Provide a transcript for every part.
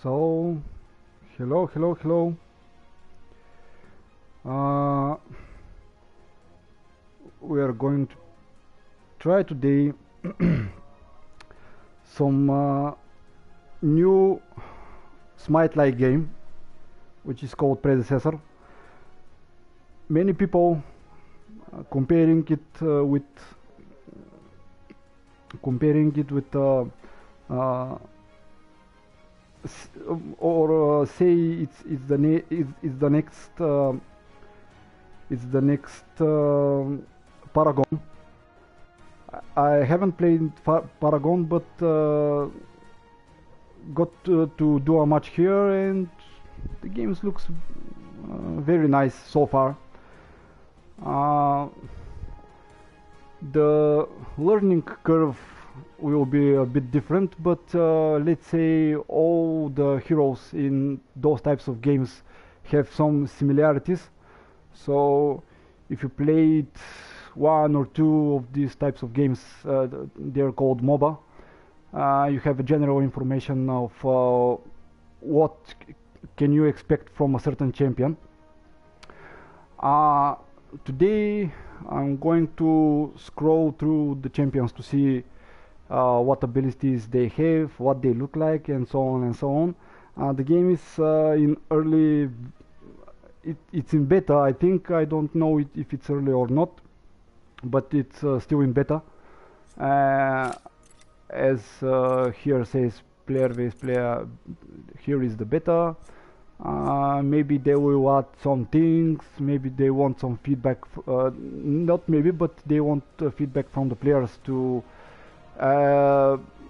So, hello. Uh, we are going to try today some new Smite-like game, which is called Predecessor. Many people comparing it with uh, say it's the next Paragon. I haven't played Paragon, but got to do a match here, and the game looks very nice so far. The learning curve will be a bit different, but let's say all the heroes in those types of games have some similarities. So if you played one or two of these types of games, they're called MOBA. You have a general information of what can you expect from a certain champion. Today I'm going to scroll through the champions to see what abilities they have, what they look like, and so on and so on. The game is in early, it's in beta, I think. I don't know if it's early or not, but it's still in beta. As here says, player base player, here is the beta. Maybe they will add some things, maybe they want some feedback, not maybe, but they want feedback from the players to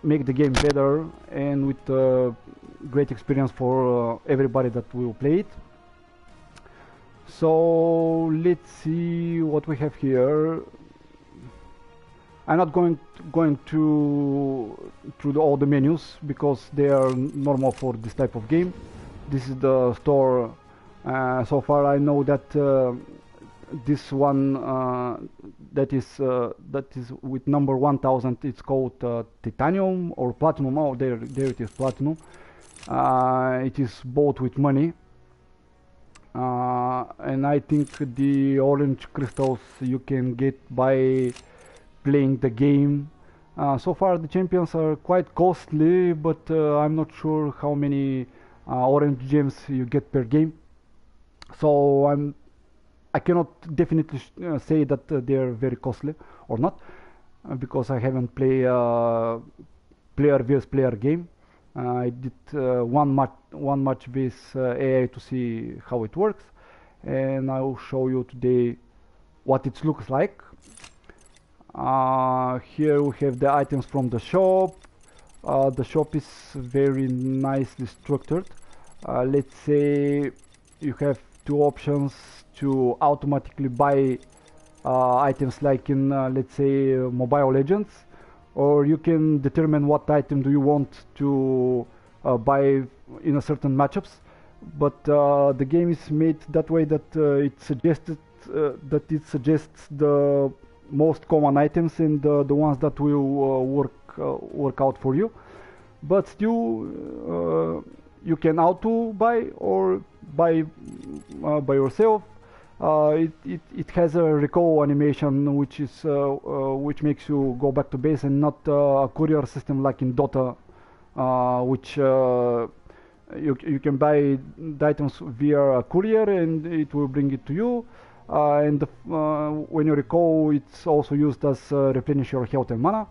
make the game better and with great experience for everybody that will play it. So let's see what we have here. I'm not going through all the menus because they are normal for this type of game. This is the store. So far I know that this one that is with number 1000, it's called titanium or platinum. Oh, there it is, platinum. It is bought with money, and I think the orange crystals you can get by playing the game. So far the champions are quite costly, but I'm not sure how many orange gems you get per game. So I cannot definitely say that they are very costly or not, because I haven't played player vs player game. I did one match with AI to see how it works, and I will show you today what it looks like. Here we have the items from the shop. The shop is very nicely structured. Let's say you have two options to automatically buy items like in let's say Mobile Legends, or you can determine what item do you want to buy in a certain matchups. But the game is made that way that it suggests the most common items and the ones that will work out for you. But still you can auto buy or buy by yourself. It has a recall animation which makes you go back to base, and not a courier system like in Dota, which you can buy the items via a courier and it will bring it to you. And when you recall, it's also used as replenish your health and mana,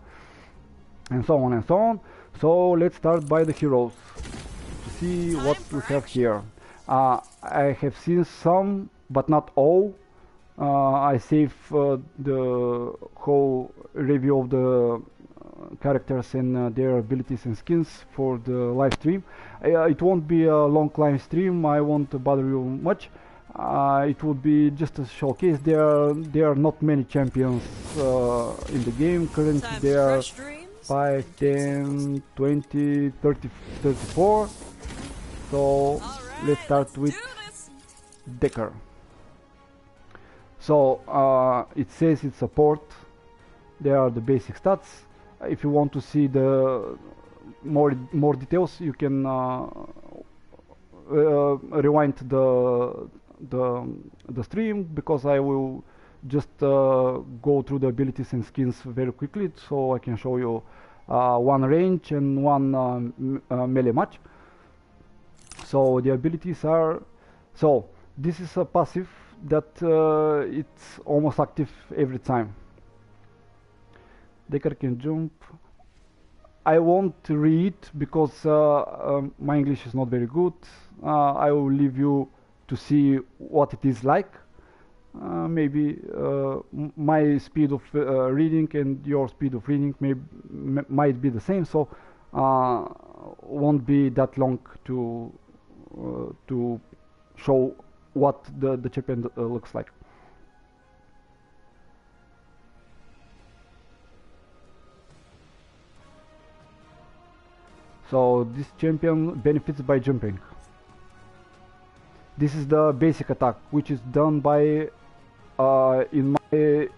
and so on and so on. So let's start by the heroes to see what we have here. I have seen some, but not all. I save the whole review of the characters and their abilities and skins for the live stream. It won't be a long live stream, I won't bother you much. It would be just a showcase. There are not many champions in the game. Currently there are 5, 10, 20, 30, 34. So let's start with Decker. So it says it's support. There are the basic stats. If you want to see the more details, you can rewind the stream because I will just go through the abilities and skins very quickly, so I can show you one range and one melee match. So the abilities are, so this is a passive that it's almost active every time. Decker can jump. I won't read because my English is not very good. I will leave you to see what it is like. Maybe my speed of reading and your speed of reading might be the same, so won't be that long to show what the champion looks like. So this champion benefits by jumping. This is the basic attack, which is done by in my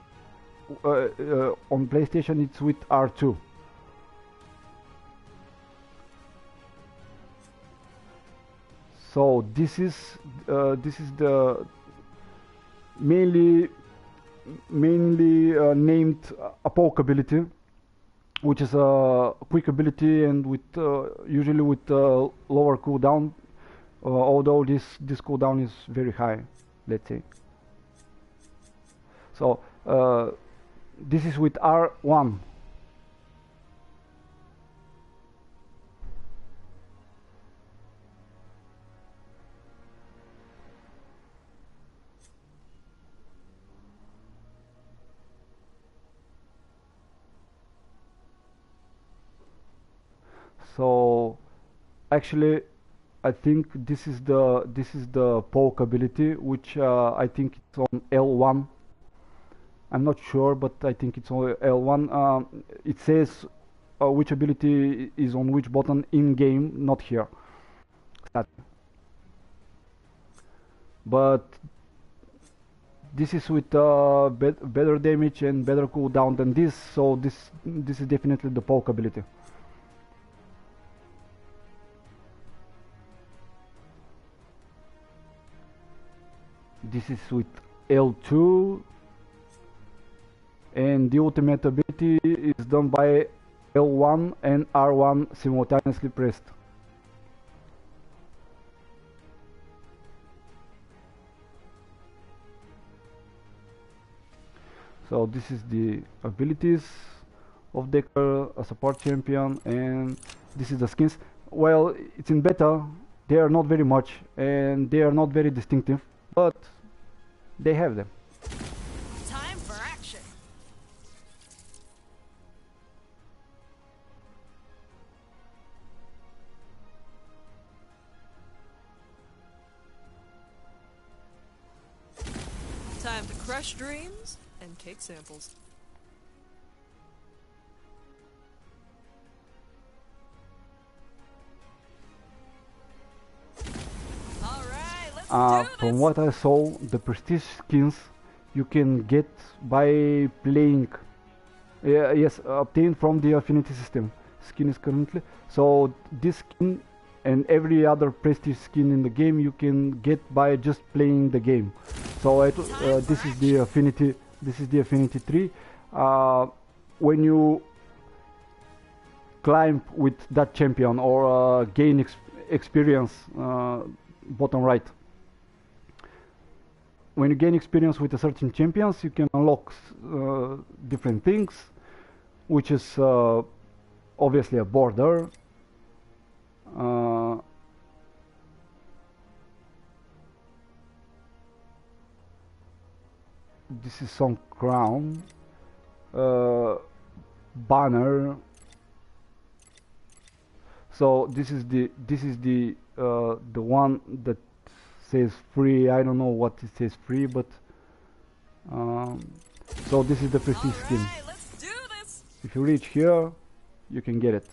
on PlayStation it's with R2. So this is the mainly named a poke ability, which is a quick ability and with usually with lower cooldown, although this cooldown is very high, let's say. So this is with R1. So actually I think this is the poke ability, which I think it's on L1. I'm not sure, but I think it's on L1. It says which ability is on which button in game, not here. But this is with better damage and better cooldown than this, so this is definitely the poke ability. This is with L2, and the ultimate ability is done by L1 and R1 simultaneously pressed. So this is the abilities of Decker, a support champion, and this is the skins. Well, it's in beta, they are not very much and they are not very distinctive, but they have them. Time for action. Time to crush dreams and take samples. From what I saw, the prestige skins you can get by playing, yes, obtained from the affinity system. Skin is currently, so this skin and every other prestige skin in the game you can get by just playing the game. So this is the affinity. This is the affinity tree. When you climb with that champion or gain experience, bottom right. When you gain experience with a certain champions, you can unlock different things, which is obviously a border. This is some crown, banner. So this is the one that says free. I don't know what it says free, but so this is the prestige skin. If you reach here, you can get it.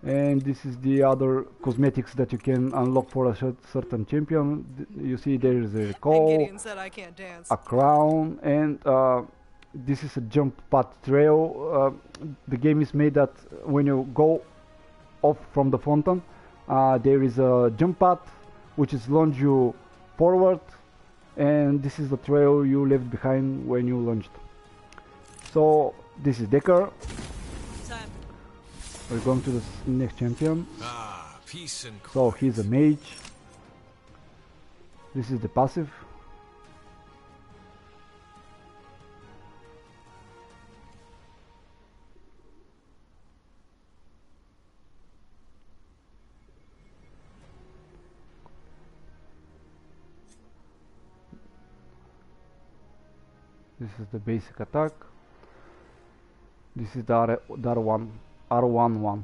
And this is the other cosmetics that you can unlock for a certain champion. You see there is a recall, a crown, and this is a jump path trail. The game is made that when you go off from the fountain, There is a jump pad which is launch you forward, and this is the trail you left behind when you launched. So this is Decker. Time. We're going to the next champion. Peace and So he's a mage. This is the passive. This is the basic attack. This is the R11.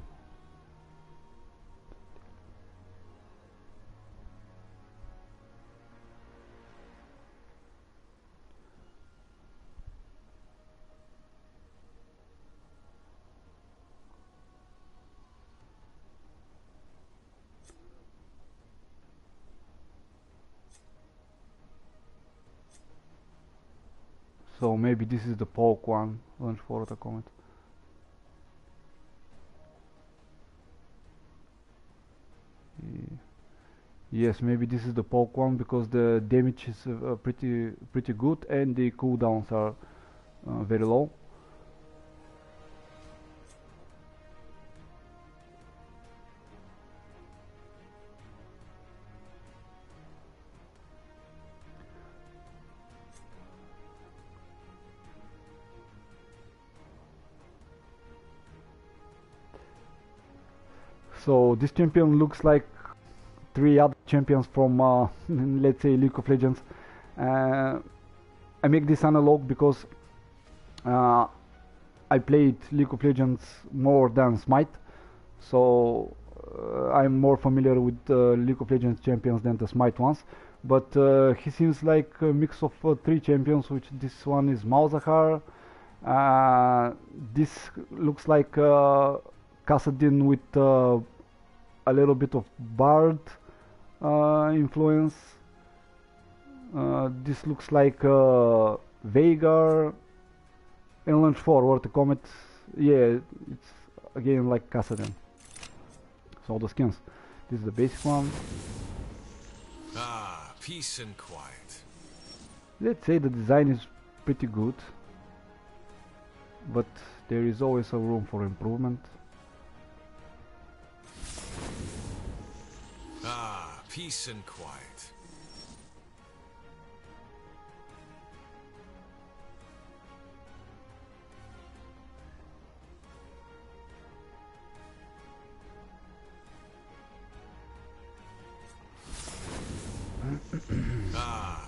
So maybe this is the poke one. Launch forward a comet. Yes, maybe this is the poke one because the damage is pretty good and the cooldowns are very low. So this champion looks like 3 other champions from let's say League of Legends. I make this analog because I played League of Legends more than Smite, so I'm more familiar with League of Legends champions than the Smite ones. But he seems like a mix of 3 champions, which this one is Malzahar. This looks like Kassadin with a little bit of Bard influence. This looks like Veigar and launch forward the comet. Yeah, it's again like Kassadin. So the skins. This is the basic one. Peace and quiet. Let's say the design is pretty good, but there is always a room for improvement. Peace and quiet.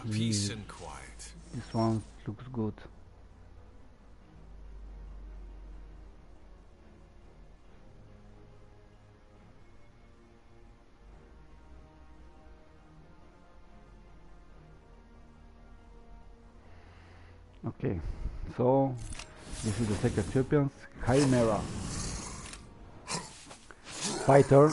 Peace and quiet. This one looks good. Okay, so this is the second champion, Chimera. Fighter.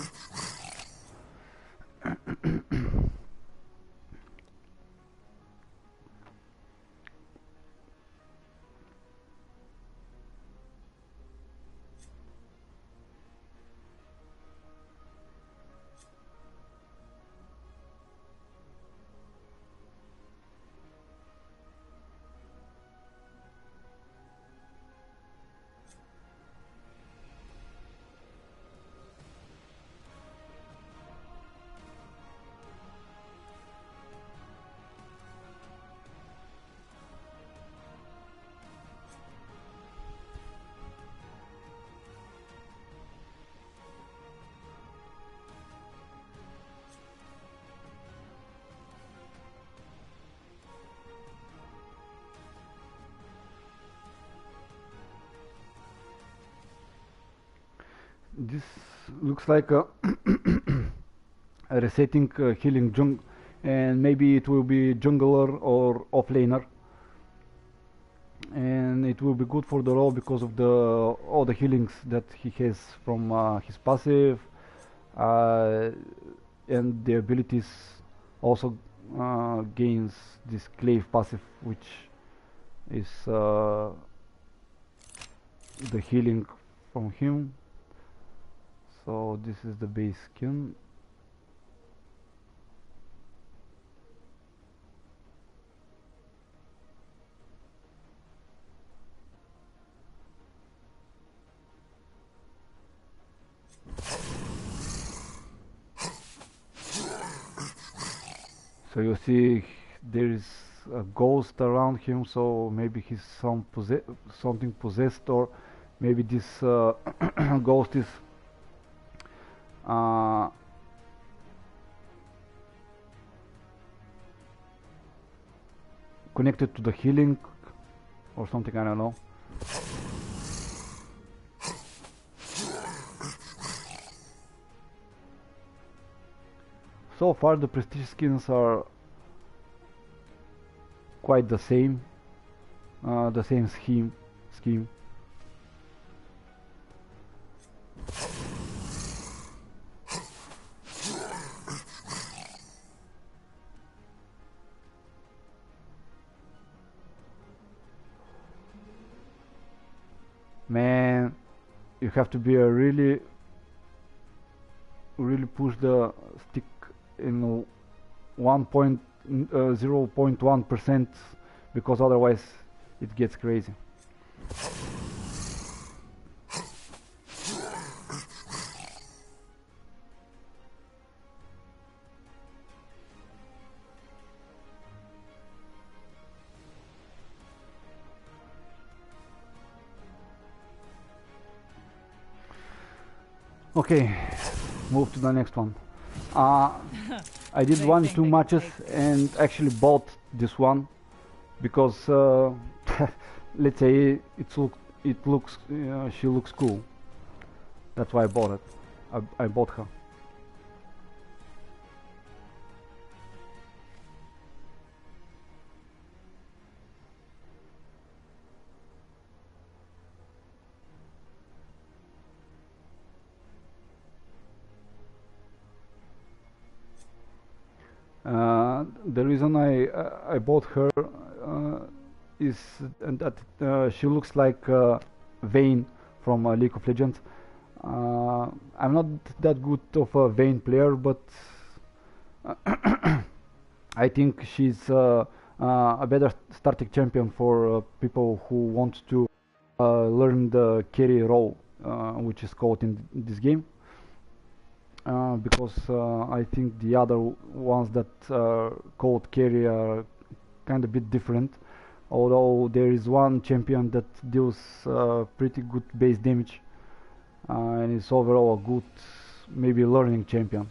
This looks like a resetting healing jungle, and maybe it will be jungler or offlaner, and it will be good for the role because of all the healings that he has from his passive, and the abilities also gains this clave passive, which is the healing from him. So this is the base skin. So you see there is a ghost around him, so maybe he's something possessed, or maybe this ghost is uh, connected to the healing or something, I don't know. So far the prestige skins are quite the same scheme. Man, you have to be a really push the stick in 0.1%, because otherwise it gets crazy. Okay, move to the next one. I did two matches and actually bought this one because let's say she looks cool. That's why I bought it. I bought her. The reason I bought her is that she looks like Vayne from League of Legends. I'm not that good of a Vayne player, but I think she's a better starting champion for people who want to learn the carry role, which is called in this game. Because I think the other ones that are called carry are kind of bit different, although there is one champion that deals pretty good base damage and is overall a good maybe learning champion.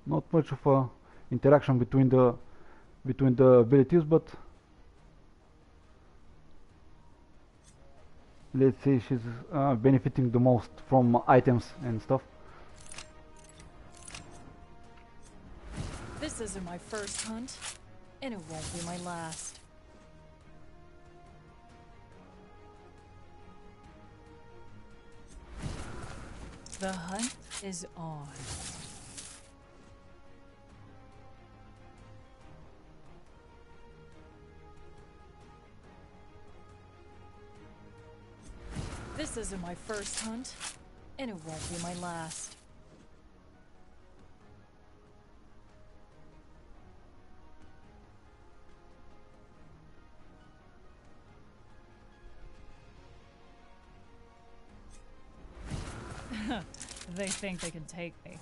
Not much of a interaction between the abilities, but let's say she's benefiting the most from items and stuff. This isn't my first hunt, and it won't be my last. The hunt is on. This isn't my first hunt, and it won't be my last. They think they can take me.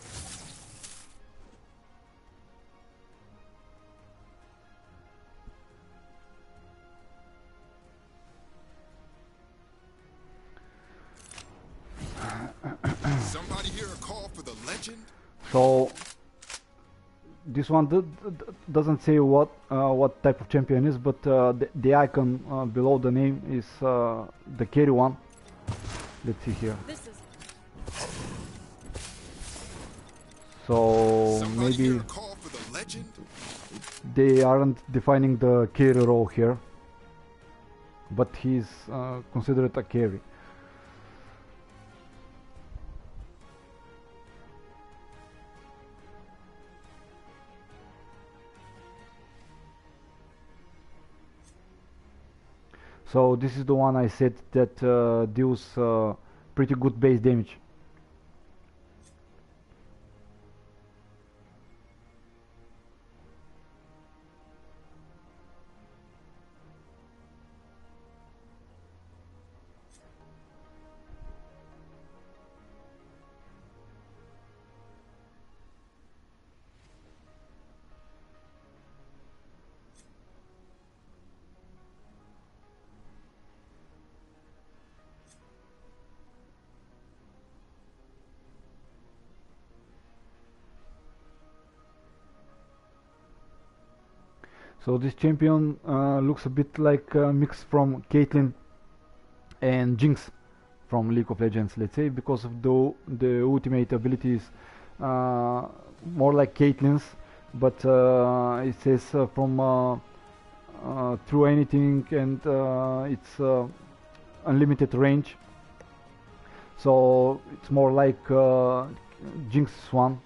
legend? So this one doesn't say what type of champion is, but the icon below the name is the carry one. Let's see here. This is So Somebody maybe hear a call for the legend? they aren't defining the carry role here, but he's considered a carry. So this is the one I said that deals pretty good base damage. So this champion looks a bit like a mix from Caitlyn and Jinx from League of Legends, let's say, because of the ultimate abilities more like Caitlyn's, but it says from through anything, and it's unlimited range. So it's more like Jinx's one.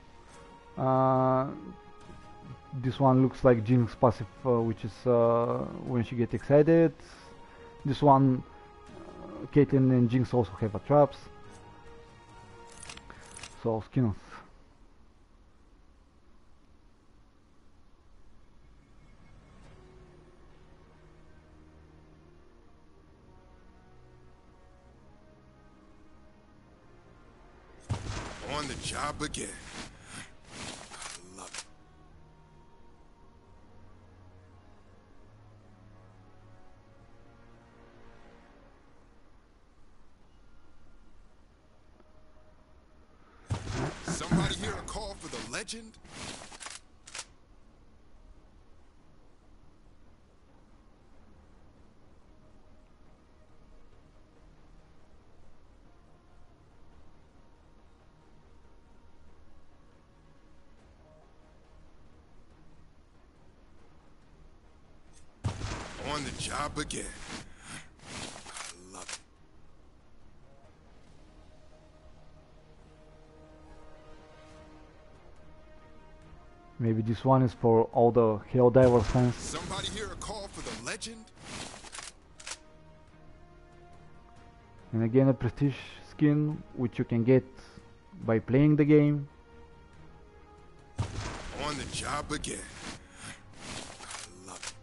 This one looks like Jinx passive, which is when she gets excited. This one, Caitlyn and Jinx also have a traps. So skins. On the job again. I love it. Somebody hear a call for the legend? On the job again. I love it. Maybe this one is for all the Helldivers fans. Somebody hear a call for the legend? And again, a prestige skin which you can get by playing the game. On the job again. I love it.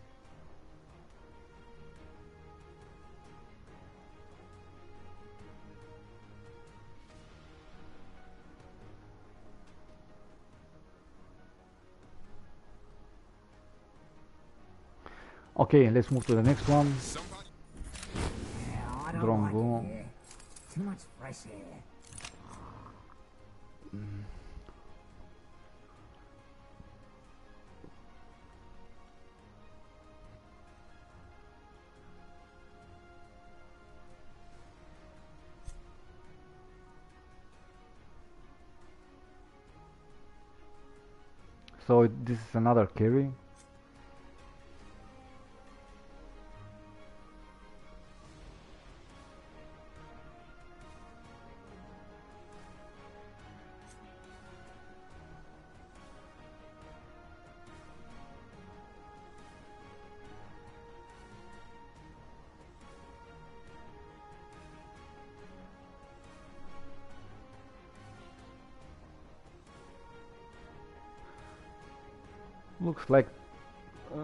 Okay, let's move to the next one. Somebody I don't Drongo. like it here. Too much fresh air. So this is another carry.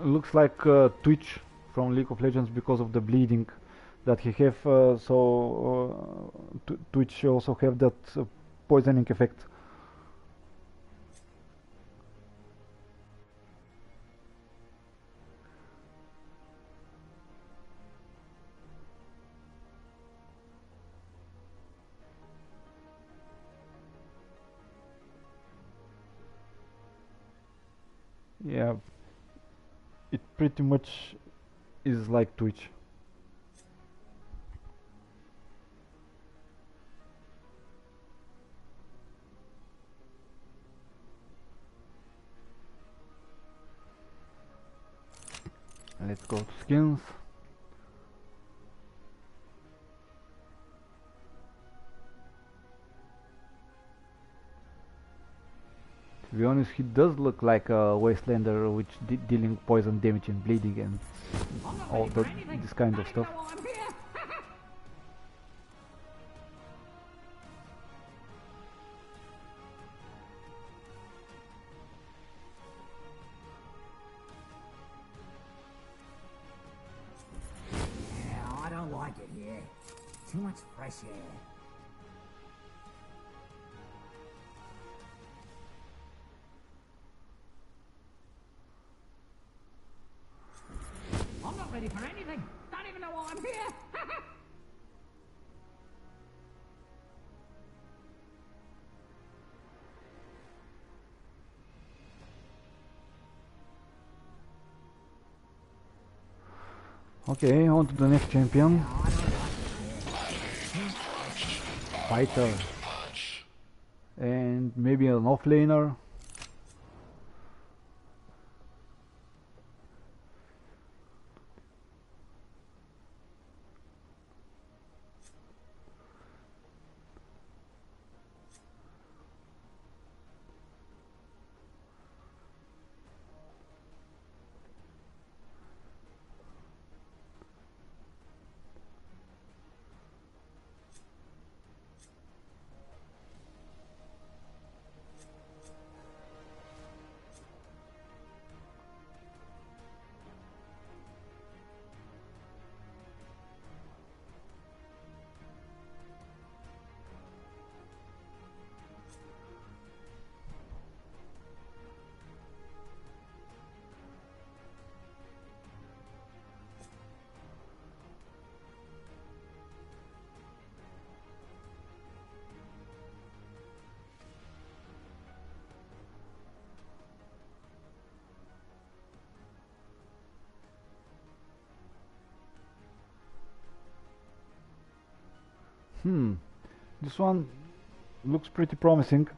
Looks like Twitch from League of Legends because of the bleeding that he have. Twitch also have that poisoning effect. Yeah, it pretty much is like Twitch. Let's go to skins. To be honest, he does look like a Wastelander, which dealing poison damage and bleeding and all this kind of stuff. Yeah, I don't like it here. Too much fresh air. I'm not ready for anything. Don't even know why I'm here. Okay, on to the next champion. Fighter. And maybe an offlaner. This one looks pretty promising.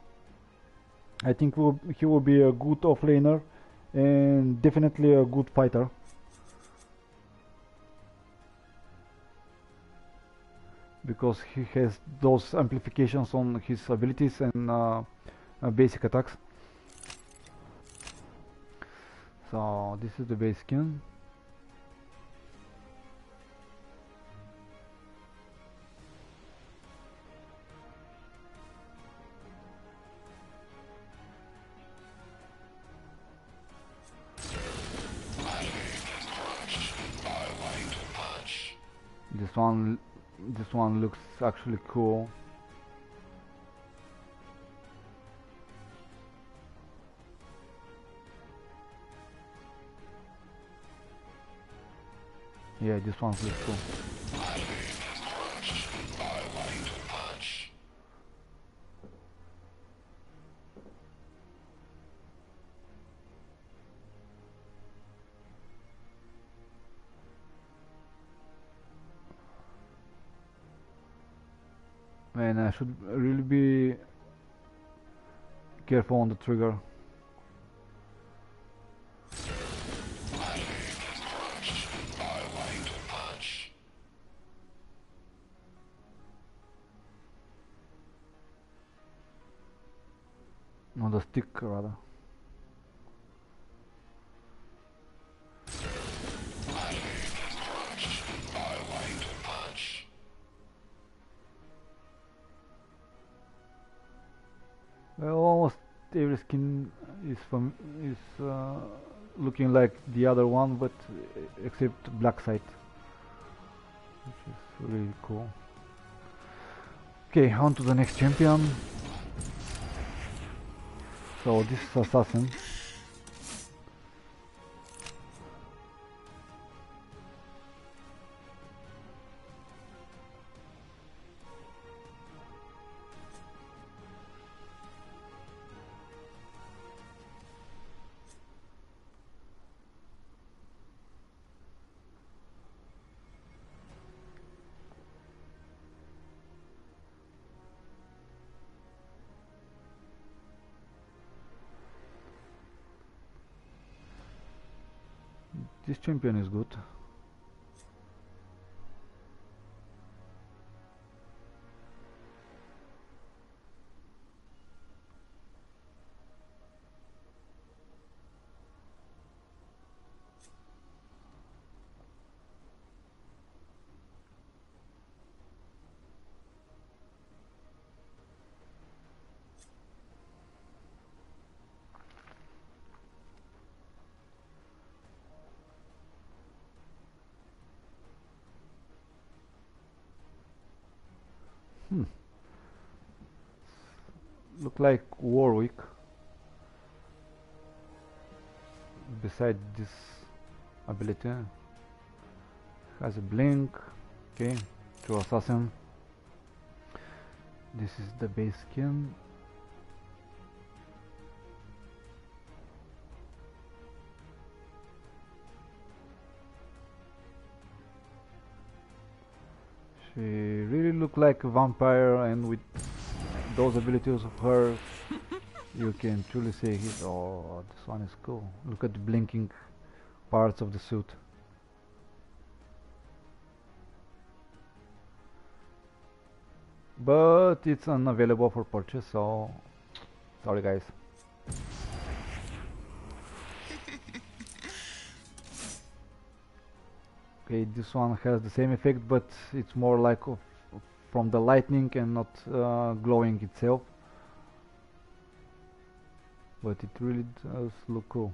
I think he will be a good offlaner and definitely a good fighter. Because he has those amplifications on his abilities and basic attacks. So this is the base skin. This one looks actually cool. Yeah, this one looks cool. And I should really be careful on the trigger. On the stick rather. Well, almost every skin is looking like the other one, but except black site, which is really cool. Okay, on to the next champion. So this is assassin. This champion is good. Look like Warwick. Beside this ability, has a blink. Okay, true assassin. This is the base skin. She really looked like a vampire, and with those abilities of her, you can truly say his. Oh, this one is cool. Look at the blinking parts of the suit. But it's unavailable for purchase, so sorry guys. Okay, this one has the same effect, but it's more like from the lightning and not glowing itself. But it really does look cool.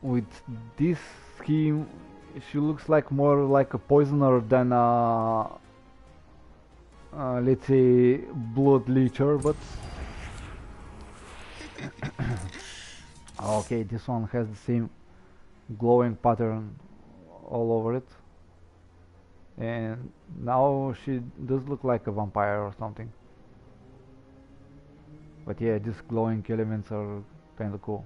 With this scheme, she looks like more like a poisoner than a let's say blood leecher, but okay, this one has the same glowing pattern all over it, and now she does look like a vampire or something. But yeah, these glowing elements are kind of cool.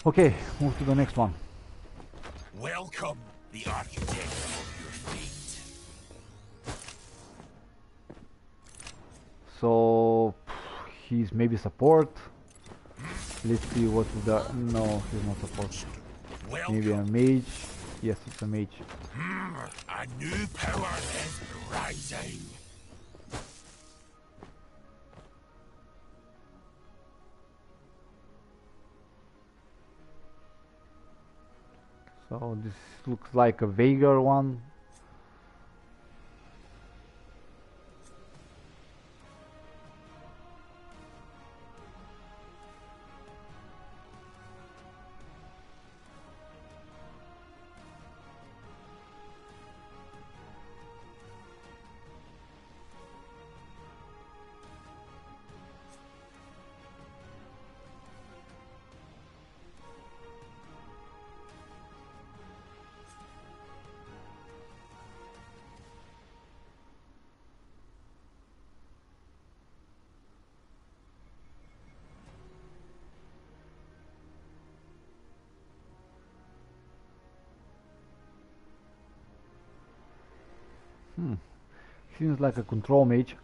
Okay, move to the next one. Welcome, the architect of your fate. So he's maybe support. Let's see what is the. No, he's not support. Maybe a mage. Yes, it's a mage. A new power is rising. So this looks like a Veigar one. Seems like a control mage.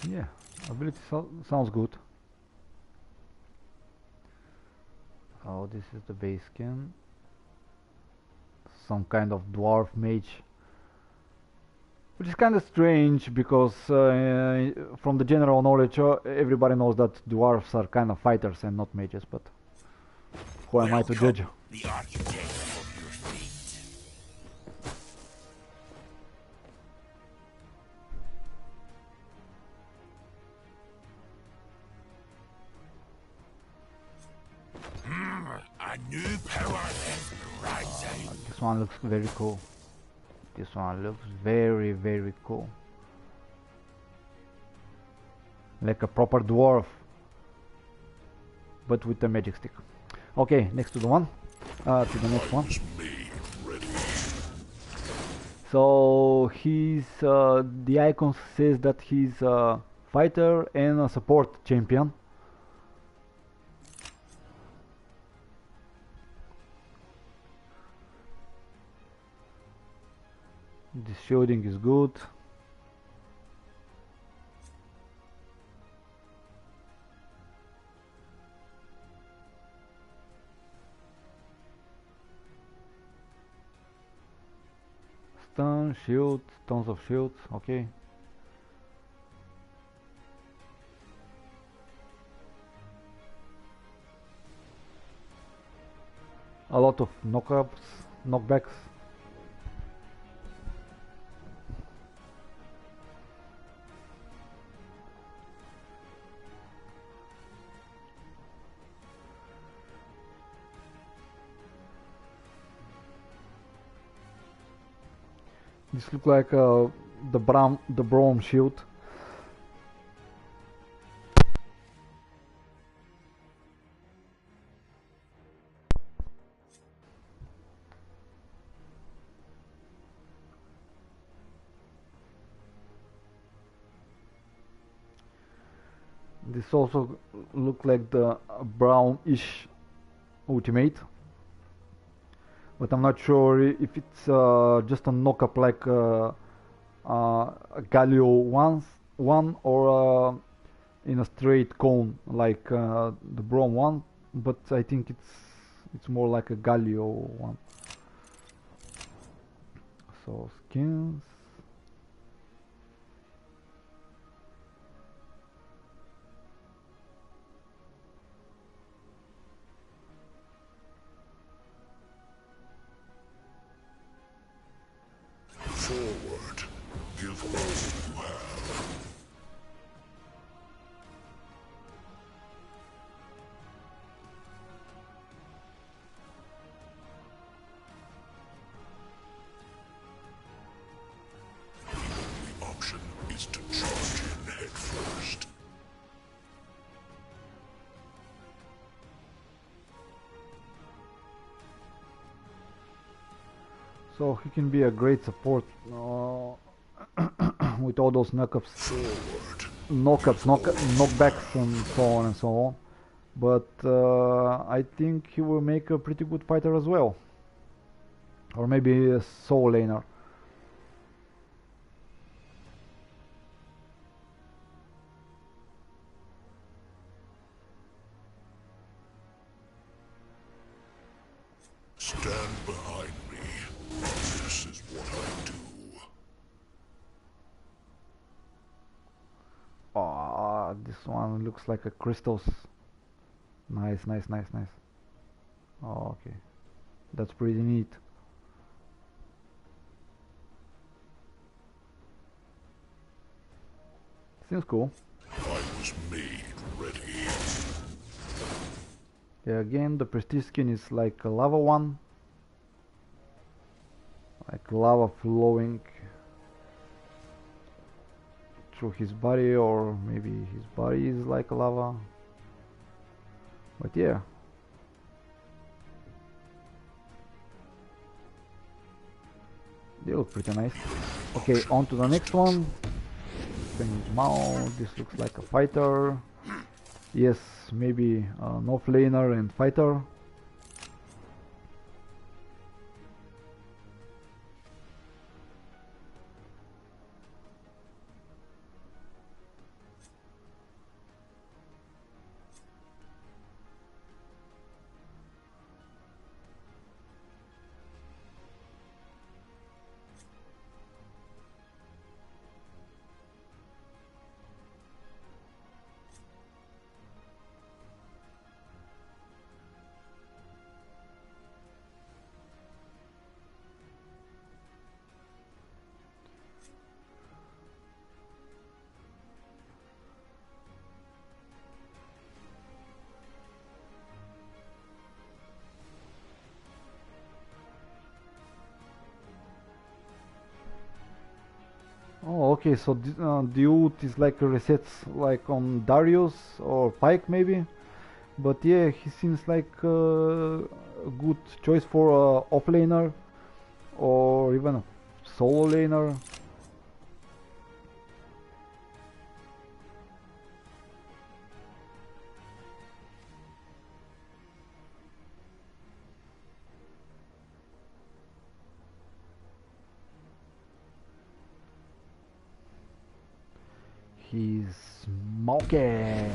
Yeah, ability sounds good. Oh, this is the base skin. Some kind of dwarf mage, which is kind of strange because from the general knowledge everybody knows that dwarves are kind of fighters and not mages, but who am I to judge? The architect of your fate. A new power is rising. This one looks very cool. This one looks very, very cool. Like a proper dwarf, but with a magic stick. Okay, next to the one, to the next one. So he's the icon says that he's a fighter and a support champion. The shielding is good. Stun, shield, tons of shields, okay. A lot of knockbacks. This looks like the Braum shield. This also look like the Braum-ish ultimate, but I'm not sure if it's just a knock-up like Galio one or in a straight cone like the Braum one, but I think it's more like a Galio one. So skins. Forward. Give all you have. The only option is to charge in head first. So he can be a great support with all those knockbacks, knockbacks, and so on and so on. But I think he will make a pretty good fighter as well, or maybe a soul laner. Stand behind me. This is what I do. Ah, this one looks like a crystals. Nice. Oh, okay, that's pretty neat. Seems cool. I was made ready. Yeah, again, the prestige skin is like a lava one, like lava flowing through his body, or maybe his body is like lava. But yeah, they look pretty nice. Okay, on to the next one. Strange Mao. This looks like a fighter. Yes, maybe no flaner and fighter. Okay, so the ult is like resets like on Darius or Pike maybe. But yeah, he seems like a good choice for a offlaner or even a solo laner. He's smoking.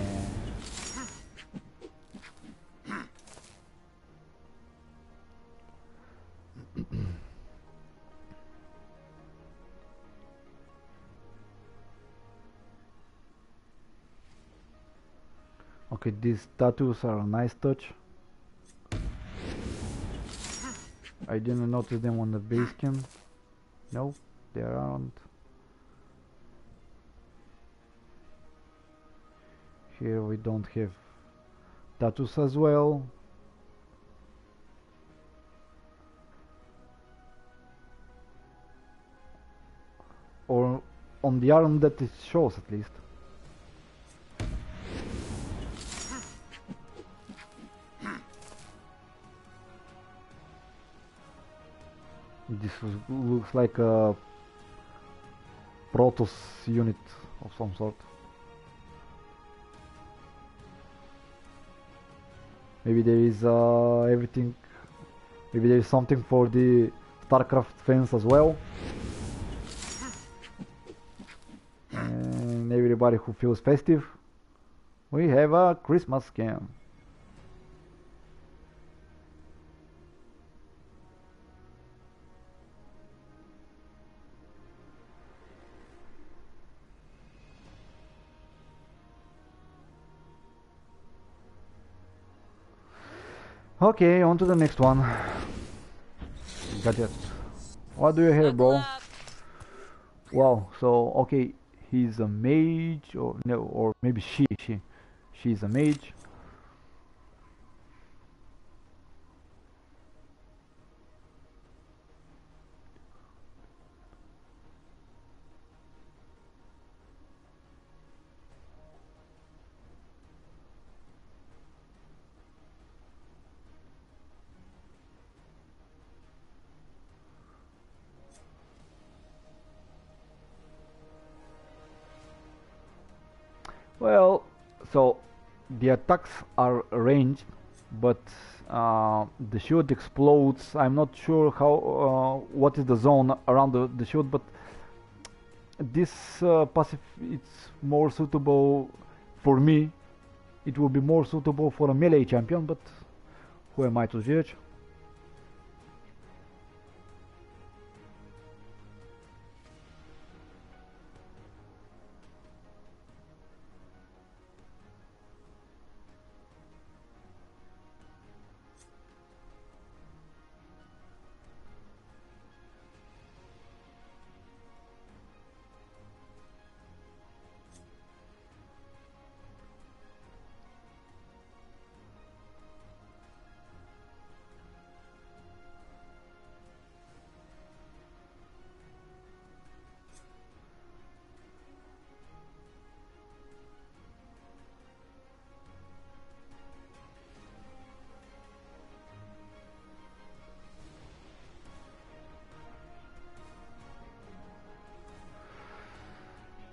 Okay, these tattoos are a nice touch. I didn't notice them on the base skin. No, they aren't. Here we don't have tattoos as well. Or on the arm that it shows at least. Looks like a Protoss unit of some sort. Maybe there is everything. Maybe there is something for the StarCraft fans as well. And everybody who feels festive. We have a Christmas skin. Okay, on to the next one. Gadget. What do you have, bro? Wow, so okay, he's a mage, or no, or maybe she's a mage. Well, so the attacks are ranged, but the shield explodes. I'm not sure how what is the zone around the shield, but this passive it's more suitable for me. It will be more suitable for a melee champion, but who am I to judge?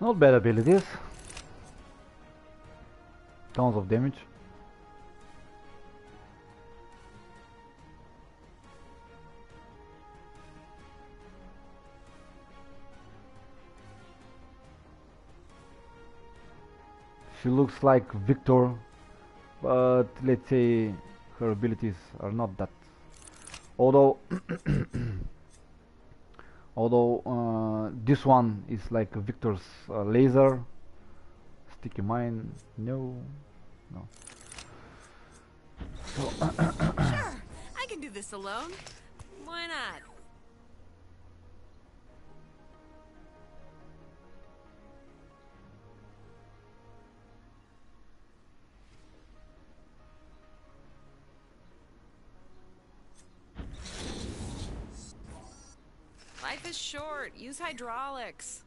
Not bad abilities. Tons of damage. She looks like Victor, but let's say her abilities are not that. Although, this one is like Victor's laser. Sticky mine, no. So Sure, I can do this alone. Why not? Life is short. Use hydraulics.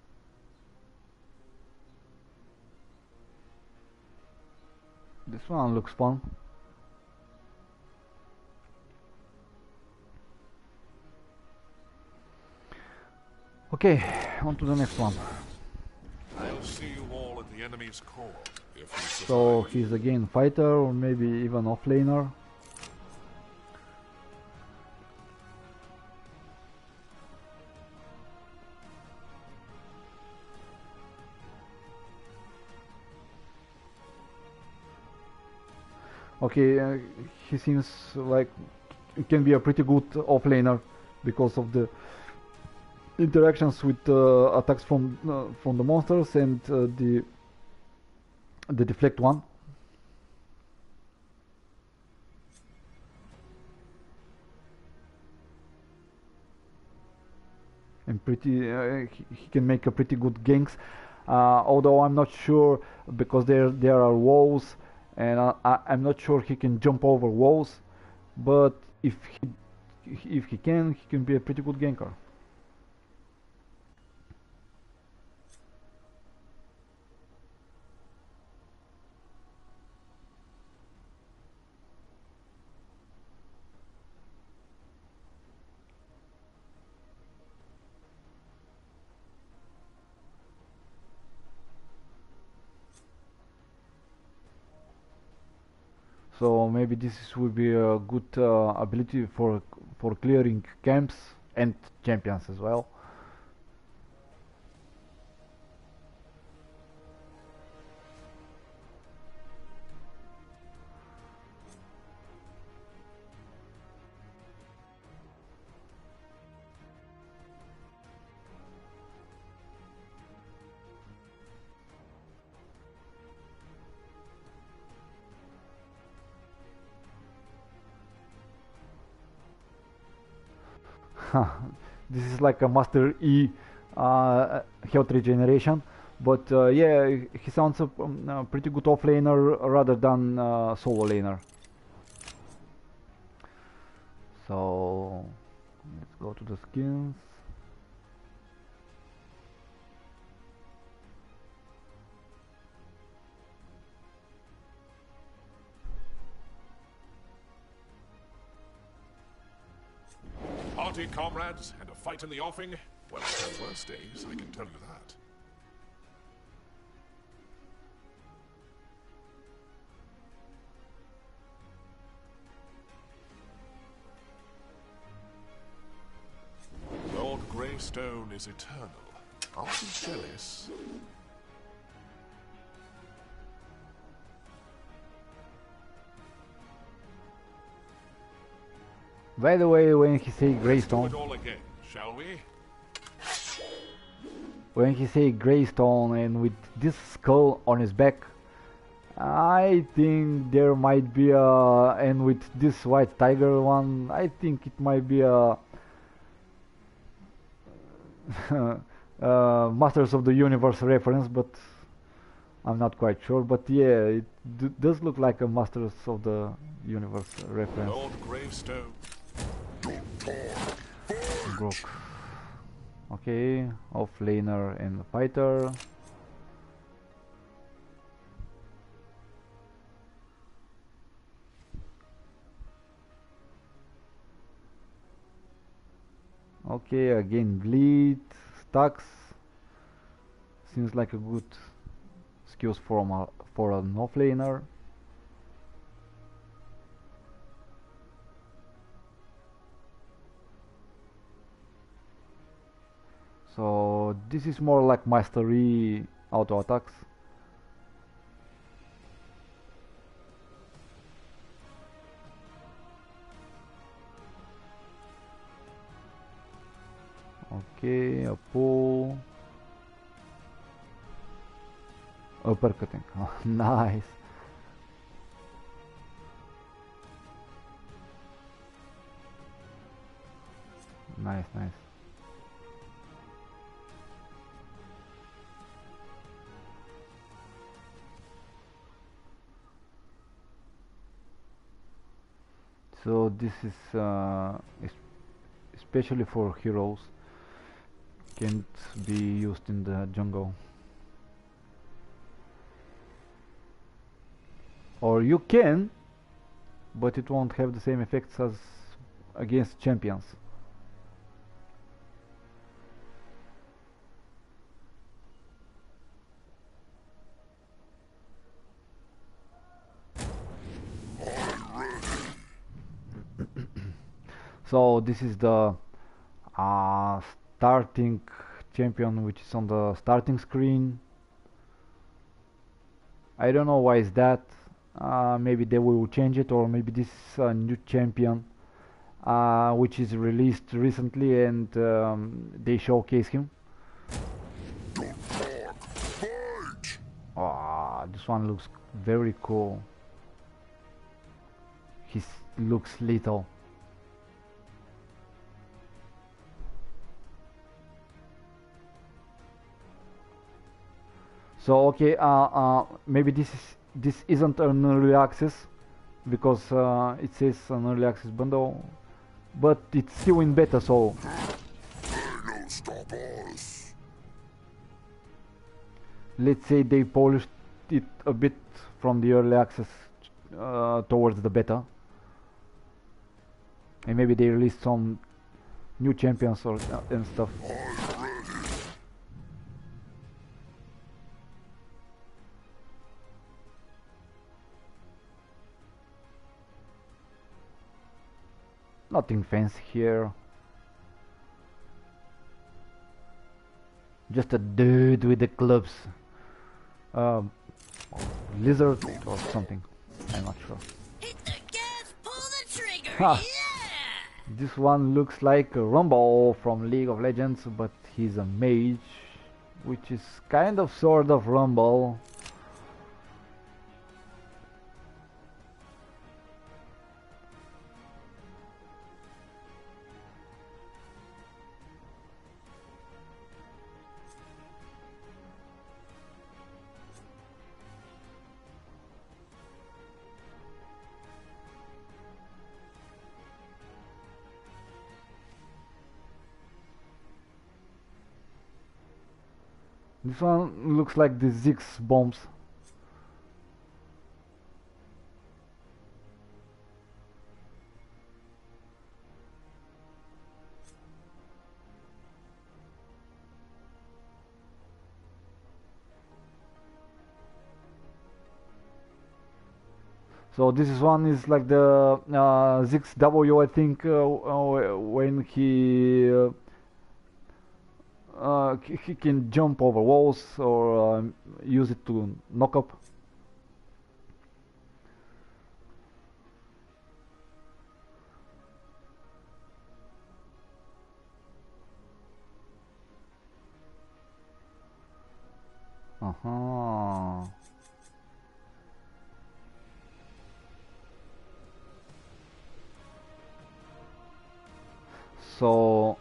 This one looks fun. Okay, on to the next one. I'll see you all at the enemy's court if you survive. So he's again fighter or maybe even offlaner. Okay, he seems like he can be a pretty good offlaner because of the interactions with attacks from the monsters and the deflect one. And pretty, he can make a pretty good ganks. Although I'm not sure because there are walls, and I'm not sure he can jump over walls. But if he can be a pretty good ganker. So maybe this will be a good ability for clearing camps and champions as well. This is like a Master E health regeneration, but yeah, he sounds a pretty good offlaner rather than solo laner. So let's go to the skins. Party comrades and a fight in the offing? Well, it's had worse days, I can tell you that. Lord Greystone is eternal. Aren't you jealous? By the way, when he say Do it Greystone, all again, shall we? when he say Greystone and with this skull on his back, I think there might be a, and with this white tiger one, I think it might be a Masters of the Universe reference, but I'm not quite sure. But yeah, it does look like a Masters of the Universe reference. Lord Greystone. Broke. Okay, offlaner and fighter. Okay, again bleed, stacks. Seems like a good skills for an offlaner. So this is more like mastery auto attacks. Okay, a pull. Uppercutting. Oh, nice. Nice, nice. So this is especially for heroes, can't be used in the jungle. or you can, but it won't have the same effects as against champions. So this is the starting champion, which is on the starting screen. I don't know why is that. Maybe they will change it, or maybe this is a new champion which is released recently, and they showcase him. This one looks very cool. He looks lethal. So okay, maybe this isn't an early access because it says an early access bundle, but it's still in beta, so let's say they polished it a bit from the early access towards the beta, and maybe they released some new champions or and stuff. Nothing fancy here. Just a dude with the clubs. Lizard or something. I'm not sure. Hit the gas, pull the trigger. Ha. Yeah. This one looks like a Rumble from League of Legends, but he's a mage, which is kind of sort of Rumble. This one looks like the Ziggs bombs. So this is one is like the Ziggs W, I think, when he can jump over walls or use it to knock up. So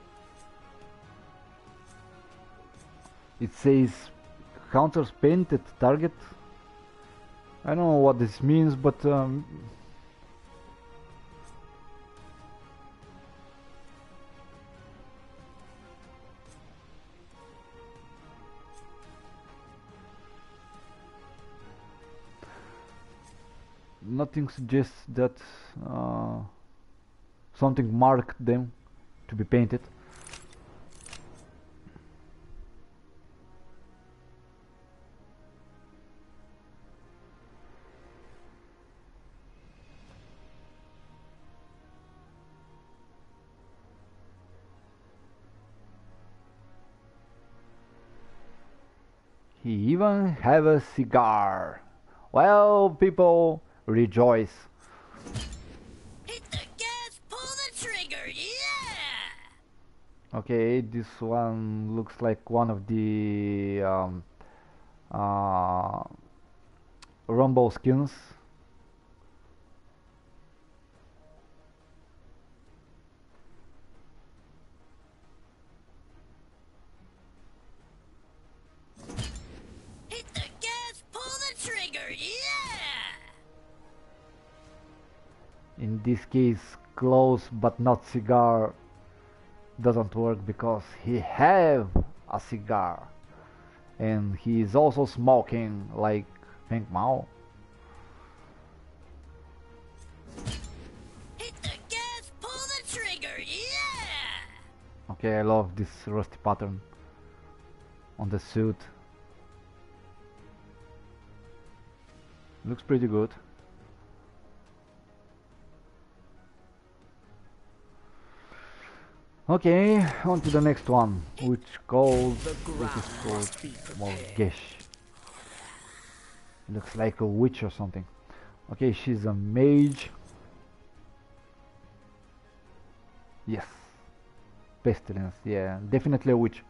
it says counters painted target. I don't know what this means, but nothing suggests that something marked them to be painted. He even have a cigar. Well, people, rejoice. Hit the gas, pull the trigger. Yeah. Okay, this one looks like one of the Rumble skins. Hit the gas, pull the trigger. Yeah. In this case, close but not cigar doesn't work because he have a cigar and he is also smoking like Pink Mao. Okay, I love this rusty pattern on the suit. Looks pretty good. Okay, on to the next one, which is called Morgesh. Looks like a witch or something. Okay, she's a mage. Yes. Pestilence, yeah, definitely a witch.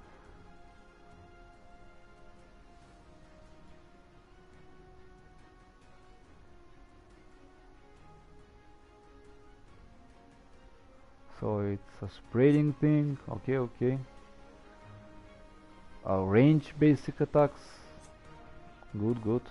So it's a spreading thing. Okay, okay. Range basic attacks. Good, good.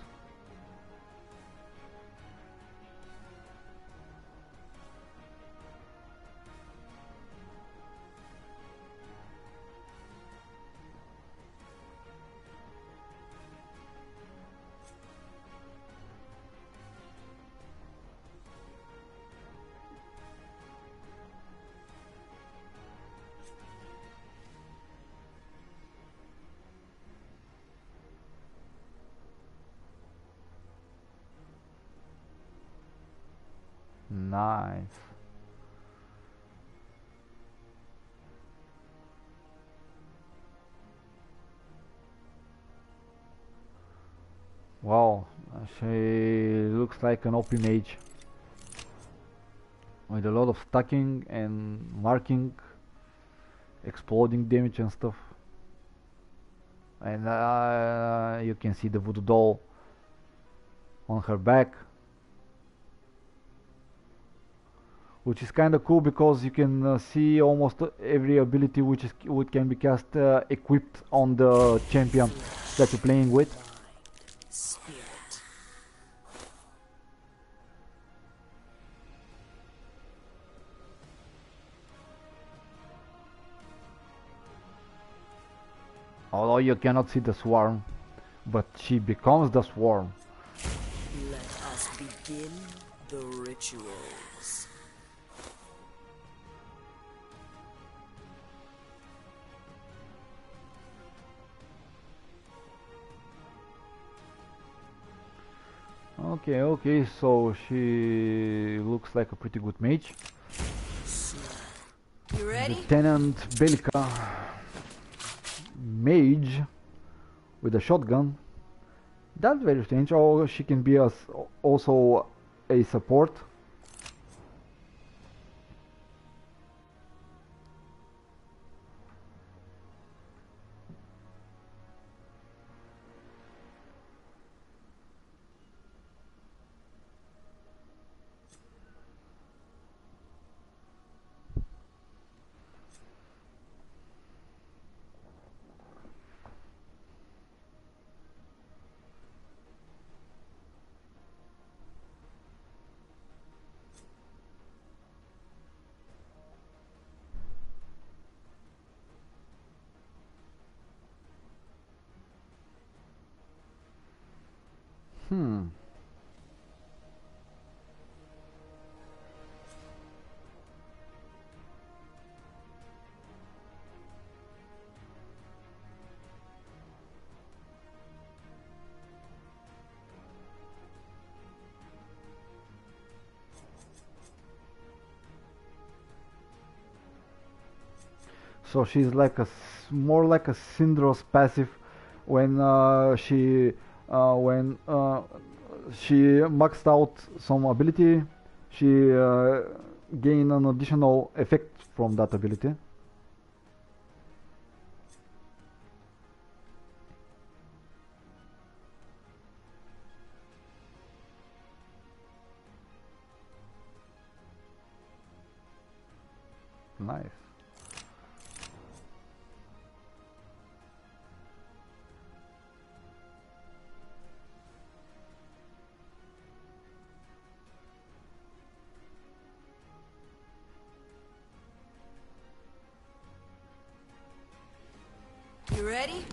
Nice. Wow, she looks like an OP mage with a lot of stacking and marking, exploding damage and stuff. And you can see the voodoo doll on her back, which is kind of cool because you can see almost every ability which can be cast equipped on the champion that you're playing with. Although you cannot see the swarm, but she becomes the swarm. Let us begin the rituals. Okay, okay, so she looks like a pretty good mage. You ready? Lieutenant Belka, mage with a shotgun. That's very strange. Or she can be also a support. Hmm. So she's like more like a Syndra's passive when she maxed out some ability, she gained an additional effect from that ability. Nice. You ready?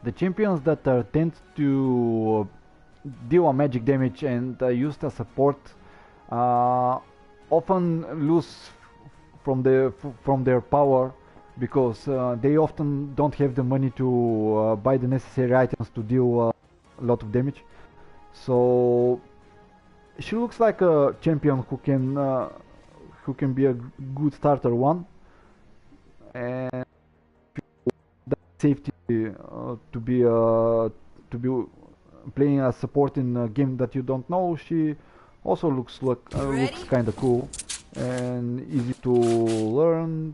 The champions that tend to deal a magic damage and used as support often lose from their power because they often don't have the money to buy the necessary items to deal a lot of damage. So she looks like a champion who can be a good starter one, and that safety to be playing a support in a game that you don't know. She also looks kind of cool and easy to learn,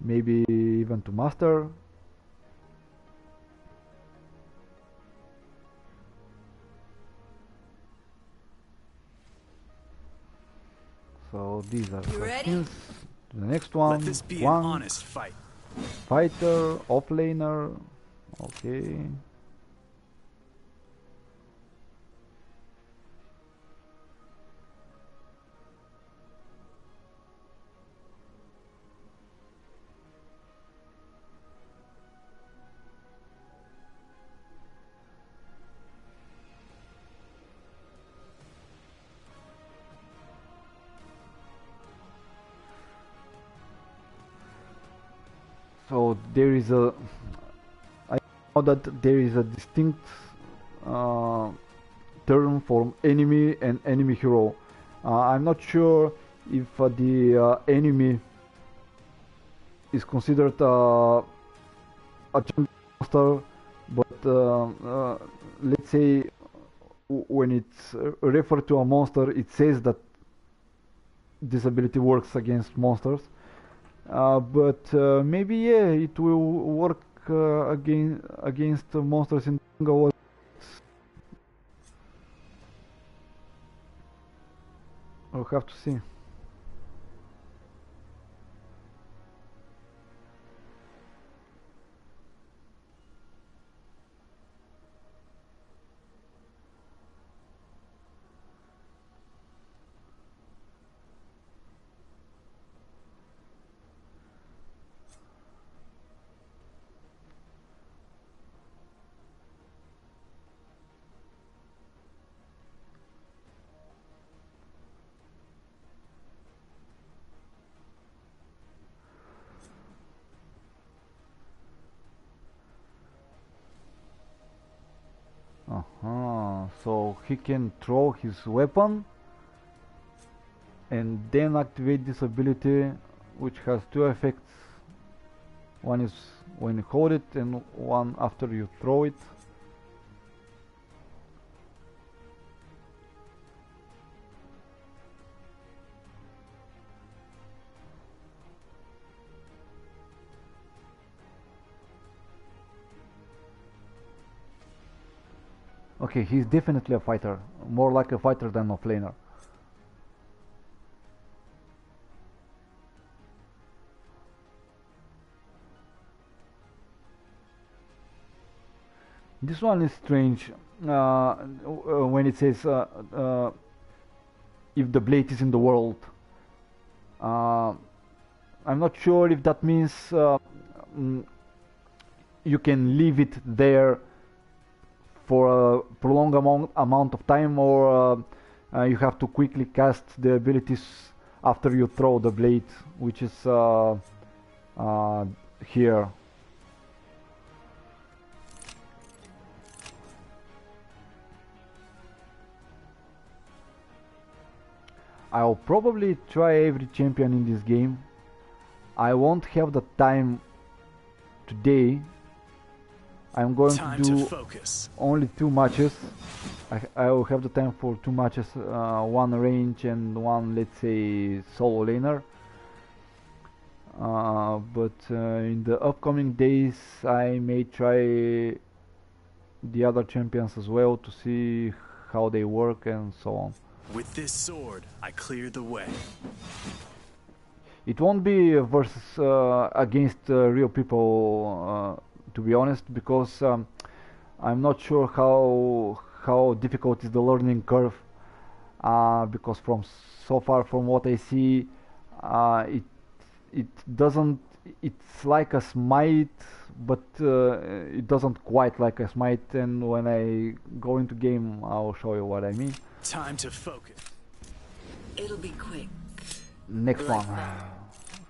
maybe even to master. So these are the skins. The next one, Let this be an honest fight. Fighter, offlaner, okay. So there is a, I know that there is a distinct term for enemy and enemy hero. I'm not sure if the enemy is considered a champion monster, but let's say when it's referred to a monster, it says that this ability works against monsters. But maybe yeah, it will work against monsters in Jungle. We'll have to see. So he can throw his weapon and then activate this ability, which has two effects. One is when you hold it and one after you throw it. Okay, he's definitely a fighter, more like a fighter than a flaner. This one is strange when it says if the blade is in the world. I'm not sure if that means you can leave it there for a prolonged amount of time, or you have to quickly cast the abilities after you throw the blade, which is here. I'll probably try every champion in this game. I won't have the time today. I'm going to do only 2 matches. I will have the time for 2 matches, one range and one, let's say, solo laner. But in the upcoming days I may try the other champions as well to see how they work and so on. With this sword, I clear the way. It won't be versus against real people, to be honest, because I'm not sure how difficult is the learning curve. Because so far from what I see, it doesn't. It's like a smite, but it doesn't quite like a smite. And when I go into game, I'll show you what I mean. Time to focus. It'll be quick. Next one.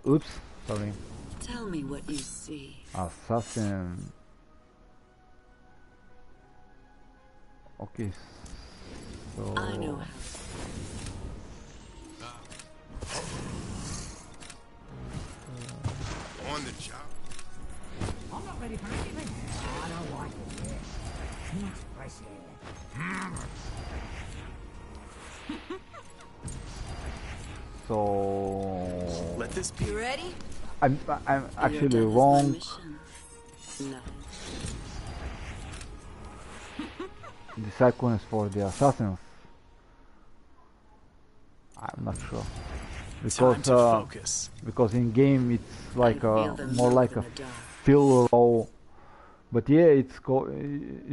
Oops, sorry. Tell me what you see. Assassin. Okay, so I know how. On the job. I'm not ready for anything. I don't like it here. Too much fresh air. so Let this be. You ready? I'm You're actually done with my wrong. mission. No. This icon is for the assassins. I'm not sure Time to focus. because in game it's like I feel them more move like in a the dark. fill roll, but yeah, it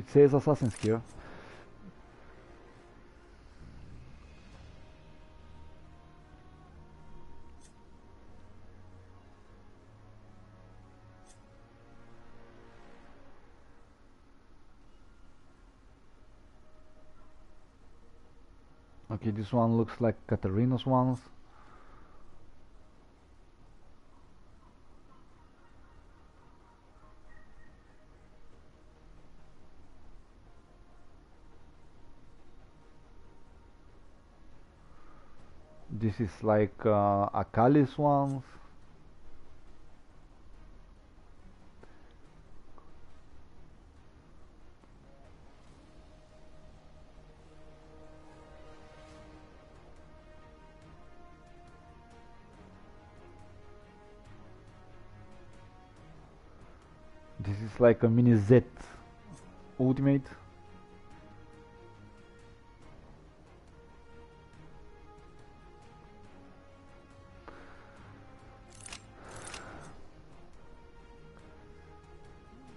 says assassins here. Okay, this one looks like Katarina's ones. This is like Akali's ones. This is like a mini Z ultimate.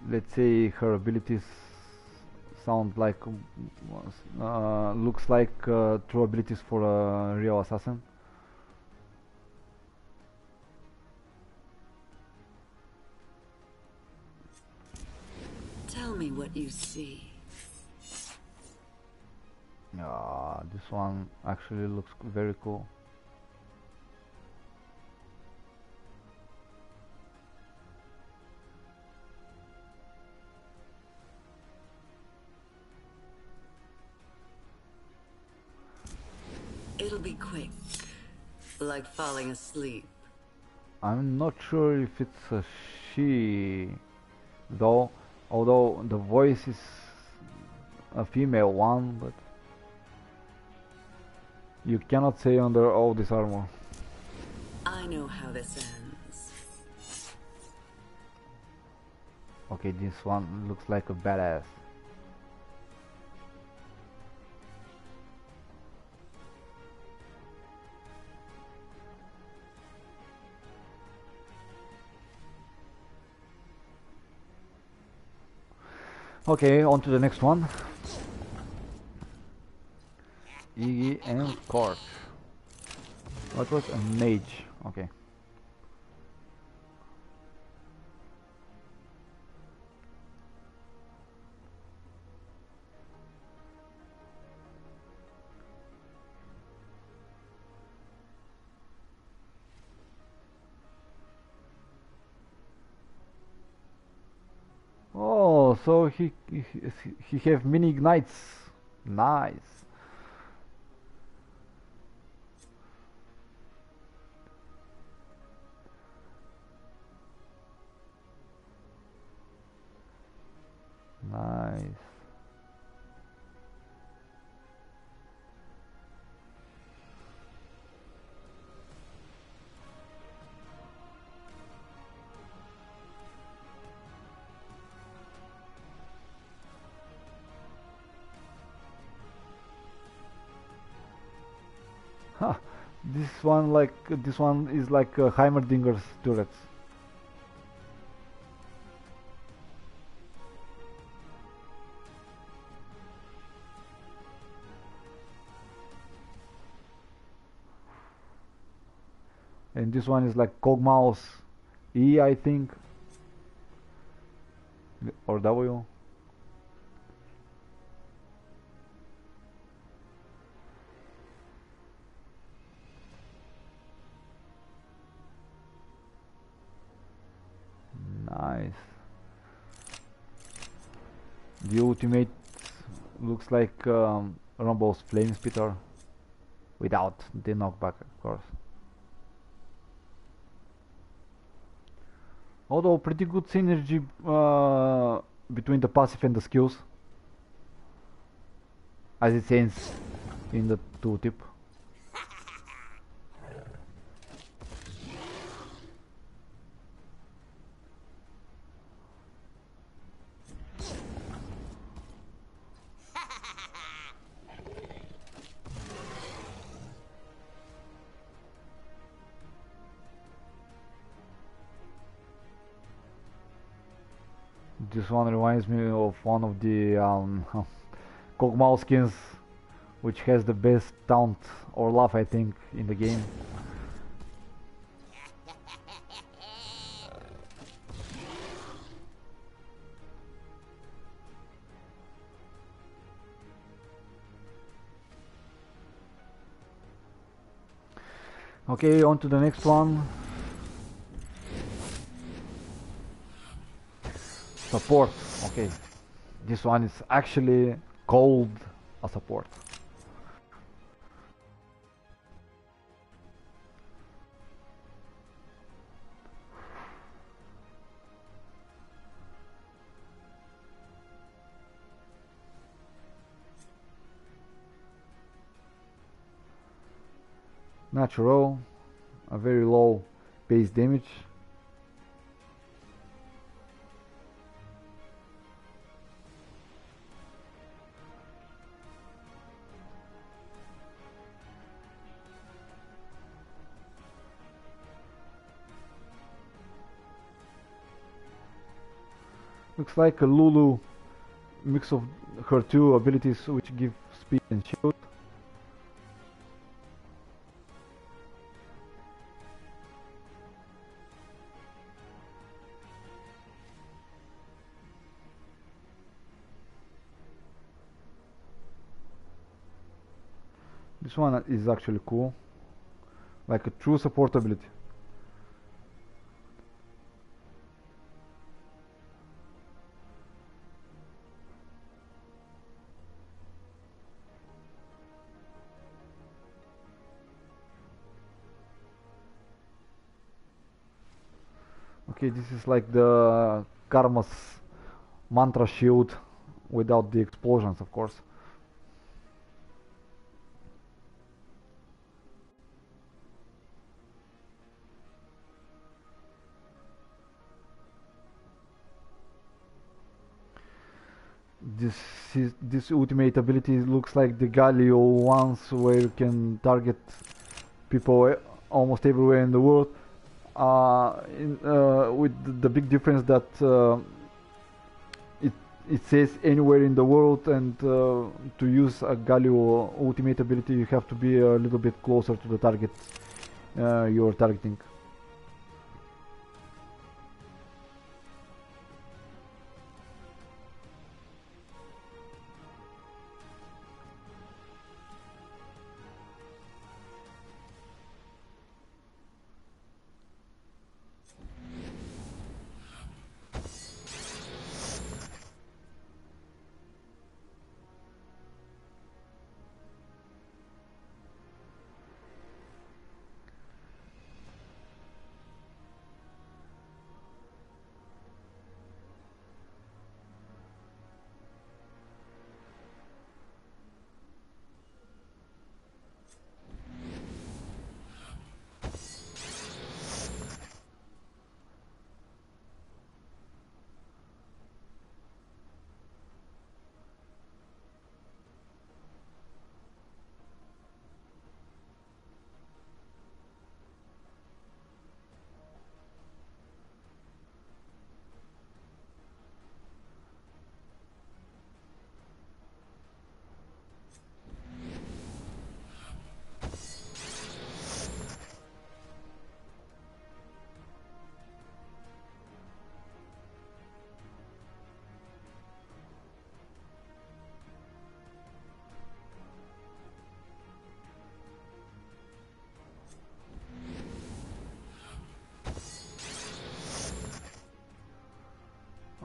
Let's say her abilities sound like looks like true abilities for a real assassin. Tell me what you see. This one actually looks very cool. It'll be quick. Like falling asleep. I'm not sure if it's a she though, although the voice is a female one, but you cannot say under all this armor. I know how this ends. Okay, this one looks like a badass. Okay, on to the next one. Iggy and Corp. What was a mage? Okay. Oh, so he have mini ignites. Nice. Nice. Huh. This one is like Heimerdinger's turrets. And this one is like Kog'Maw's E, I think, or W. The ultimate looks like Rumble's Flame Spitter without the knockback, of course. Although pretty good synergy between the passive and the skills, as it seems in the tooltip. This one reminds me of one of the Kog'Maw skins, which has the best taunt or laugh, I think, in the game. Okay, on to the next one. Support. Okay, this one is actually called a support. Natural, a very low base damage. Looks like a Lulu mix of her two abilities, which give speed and shield. This one is actually cool, like a true support ability. Okay, this is like the Karma's mantra shield without the explosions, of course. This ultimate ability looks like the Galio ones, where you can target people almost everywhere in the world. With the big difference that it says anywhere in the world, and to use a Galio ultimate ability you have to be a little bit closer to the target you're targeting.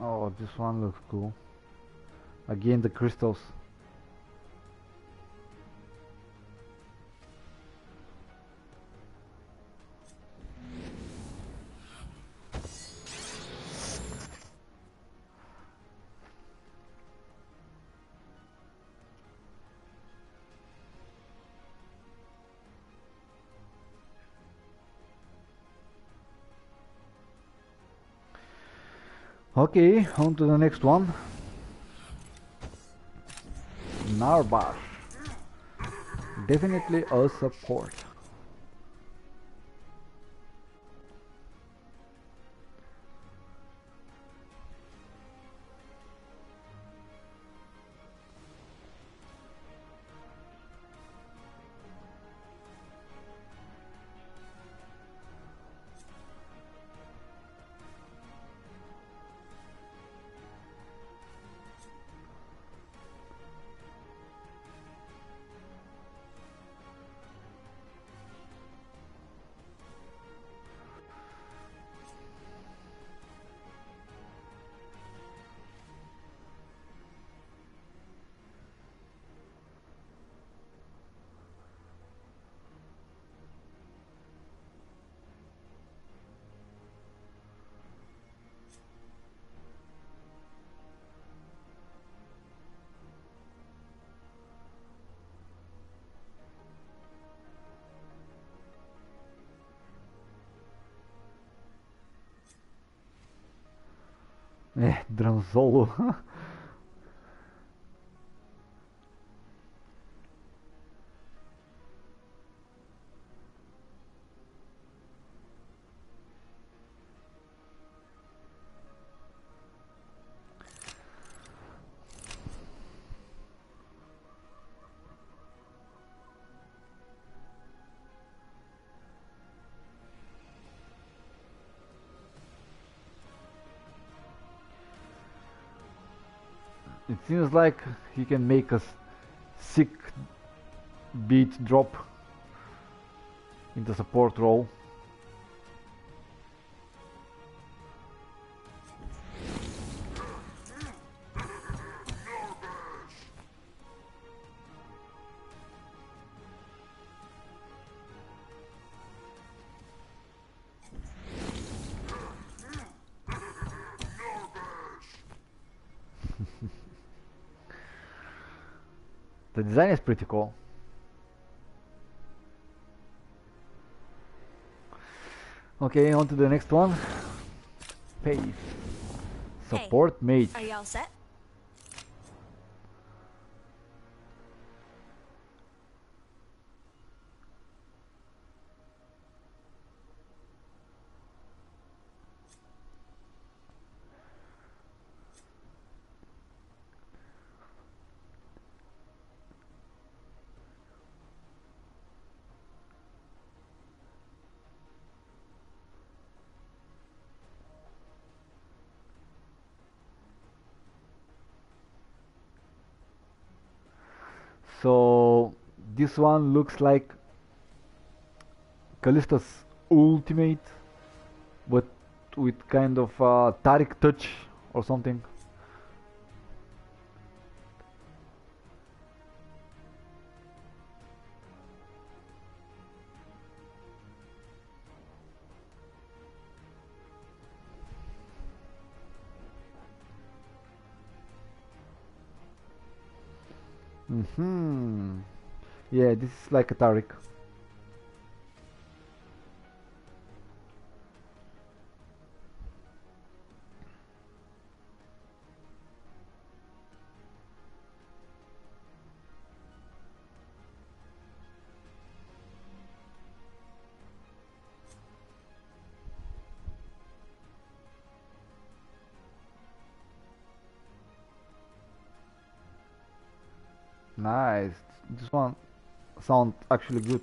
Oh, this one looks cool. Again the crystals. Okay, on to the next one. Narbash. Definitely a support. Drum solo. It seems like he can make a sick beat drop in the support role. The design is pretty cool. Okay, on to the next one. Faith. Support mate. Are you all set? So this one looks like Callista's ultimate, but with kind of Taric touch or something. Yeah, this is like a Taric. Nice. This one sounds actually good.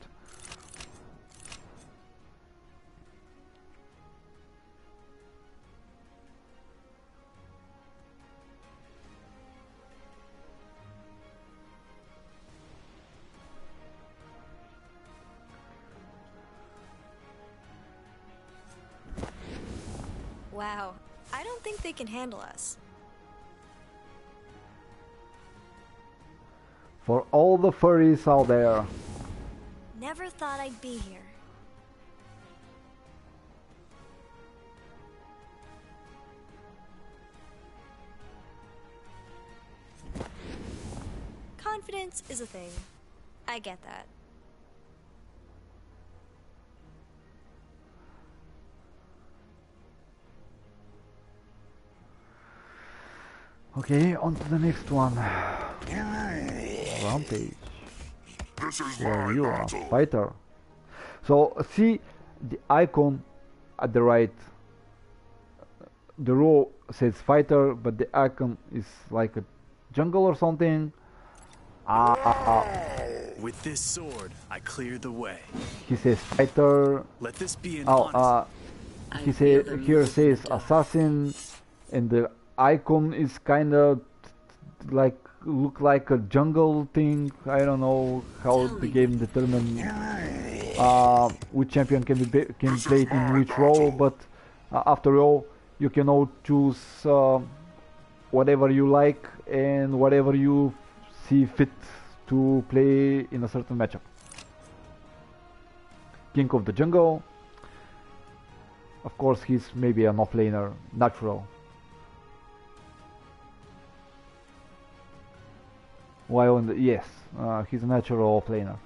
Wow, I don't think they can handle us. For all the furries out there. Never thought I'd be here. Confidence is a thing. I get that. Okay, on to the next one. Rampage. This is Where my you are, battle. fighter. So see the icon at the right. The row says fighter, but the icon is like a jungle or something. With this sword, I cleared the way. He says fighter. Let this be an Oh, honest. he say here says assassin, and the icon is kind of like look like a jungle thing. I don't know how the game determine which champion can be played in which role, but after all, you can all choose whatever you like and whatever you see fit to play in a certain matchup. King of the jungle. Of course, he's maybe an offlaner, natural. While in the, yes, he's a natural offlaner.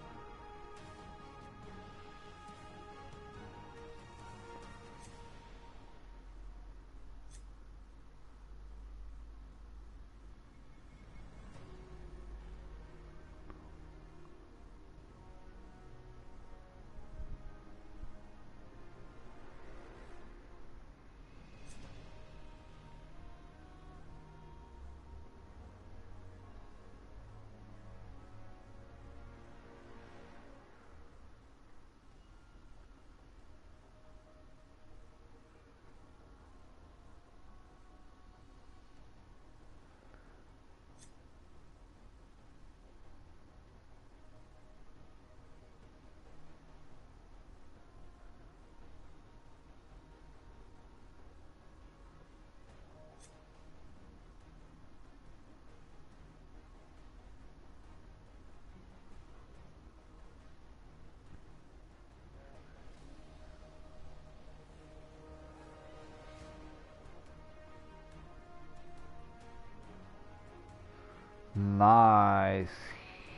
Nice.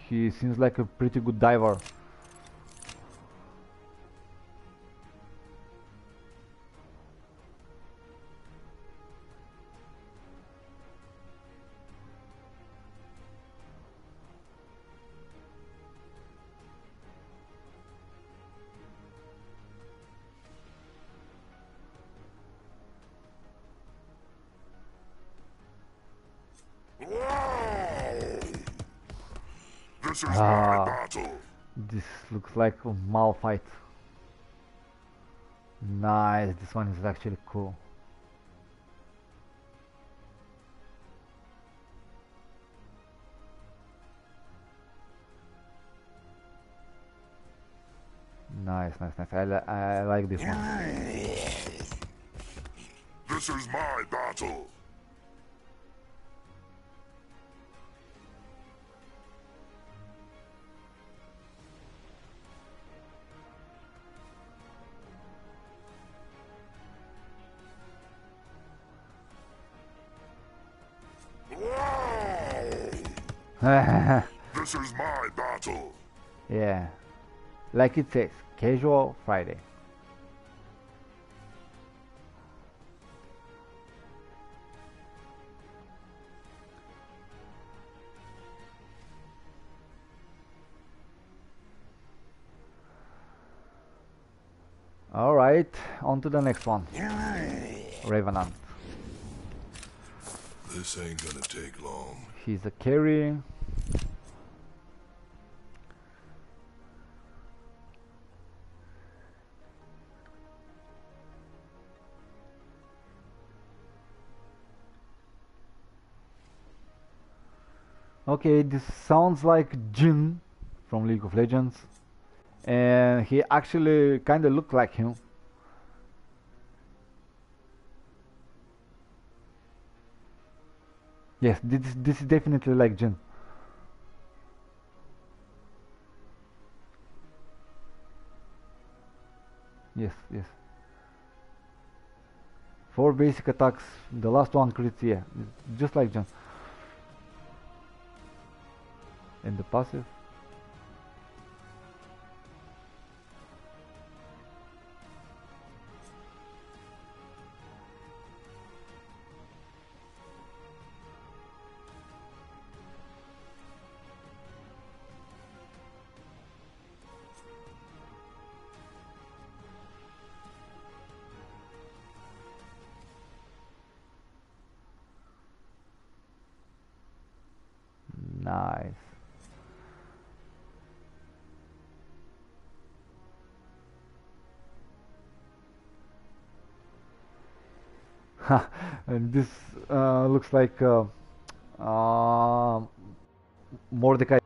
He seems like a pretty good diver. This is my battle. This looks like a Malphite. Nice, this one is actually cool. Nice, nice, nice. I like this one. This is my battle. This is my battle. Yeah, like it says, casual Friday. Alright, on to the next one. Revenant. This ain't gonna take long. He's a carry. Okay, this sounds like Jin from League of Legends, and he actually kind of looked like him. Yes, this is definitely like Jin. Yes, yes. 4 basic attacks. The last one crits, yeah. Just like John. And the passive. Nice. And this looks like uh, Mordecai.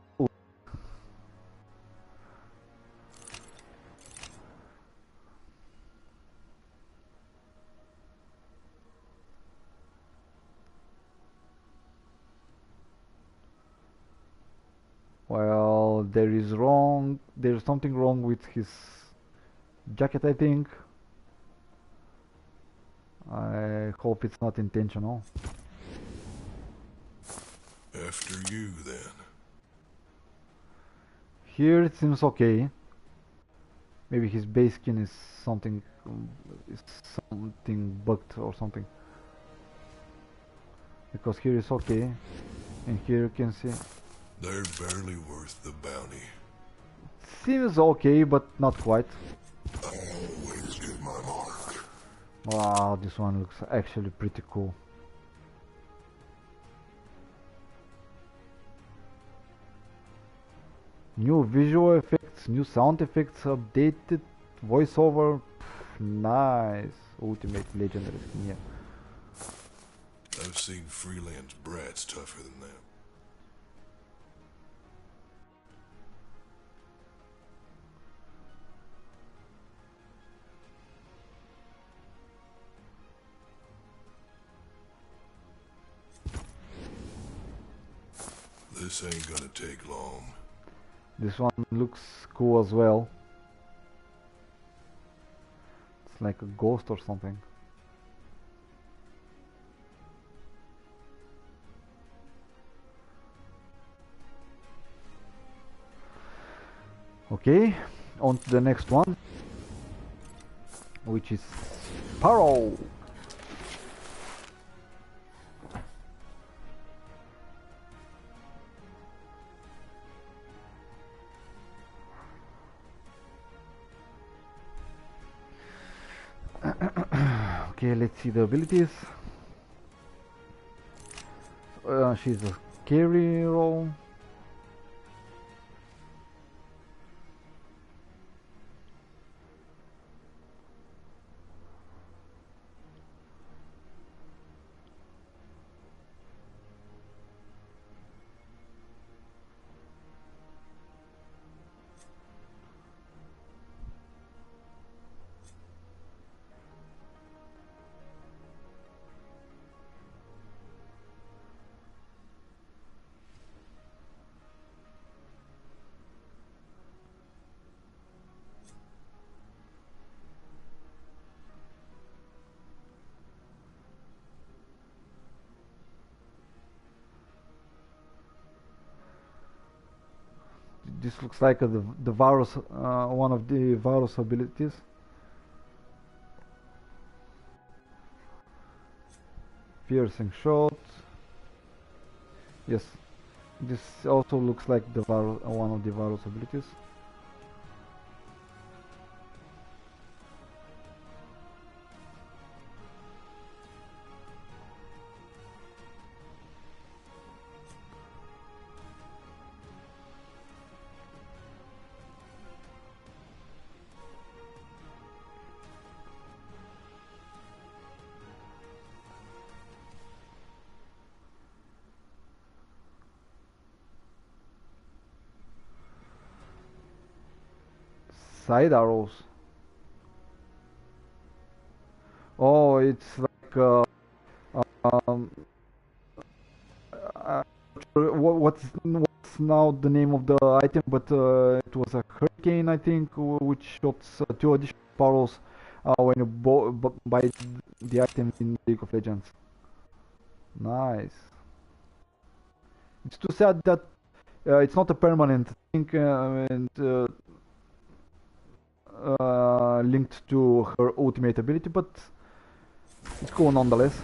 Well, there's something wrong with his jacket, I think. I hope it's not intentional. After you, then. Here it seems okay. Maybe his base skin is something bugged or something. Because here is okay, and here you can see They're barely worth the bounty. seems okay, but not quite. Always get my mark. Wow, this one looks actually pretty cool. New visual effects, new sound effects, updated voiceover. Pff, nice. Ultimate legendary skin, yeah. I've seen freelance brats tougher than that. This ain't gonna take long. This one looks cool as well. It's like a ghost or something. Okay, on to the next one, which is Sparrow. Okay, let's see the abilities. She's a carry role. This looks like the Varus, one of the Varus abilities. Piercing shot. Yes, this also looks like the Varus, one of the Varus abilities. Side arrows. Oh, it's like um, what's now the name of the item, but it was a hurricane, I think, which shoots 2 additional sparrows when you buy the item in League of Legends. Nice. It's too sad that it's not a permanent thing and linked to her ultimate ability, but it's cool nonetheless.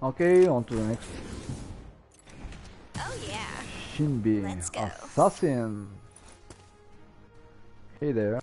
Okay, on to the next. Oh yeah. Shinbi, Let's go. Assassin. Hey there.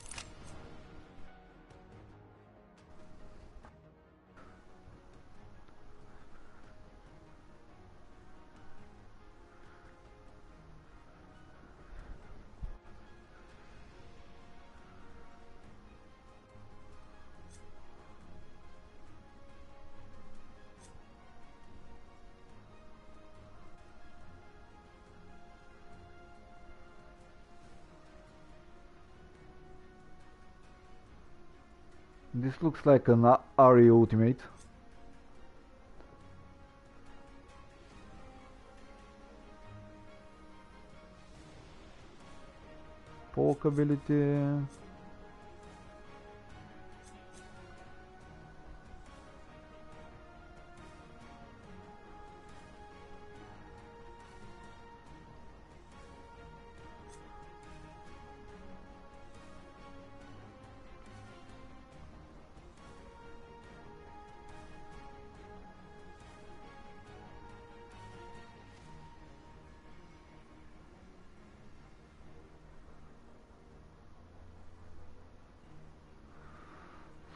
This looks like an Ari ultimate. Poke ability.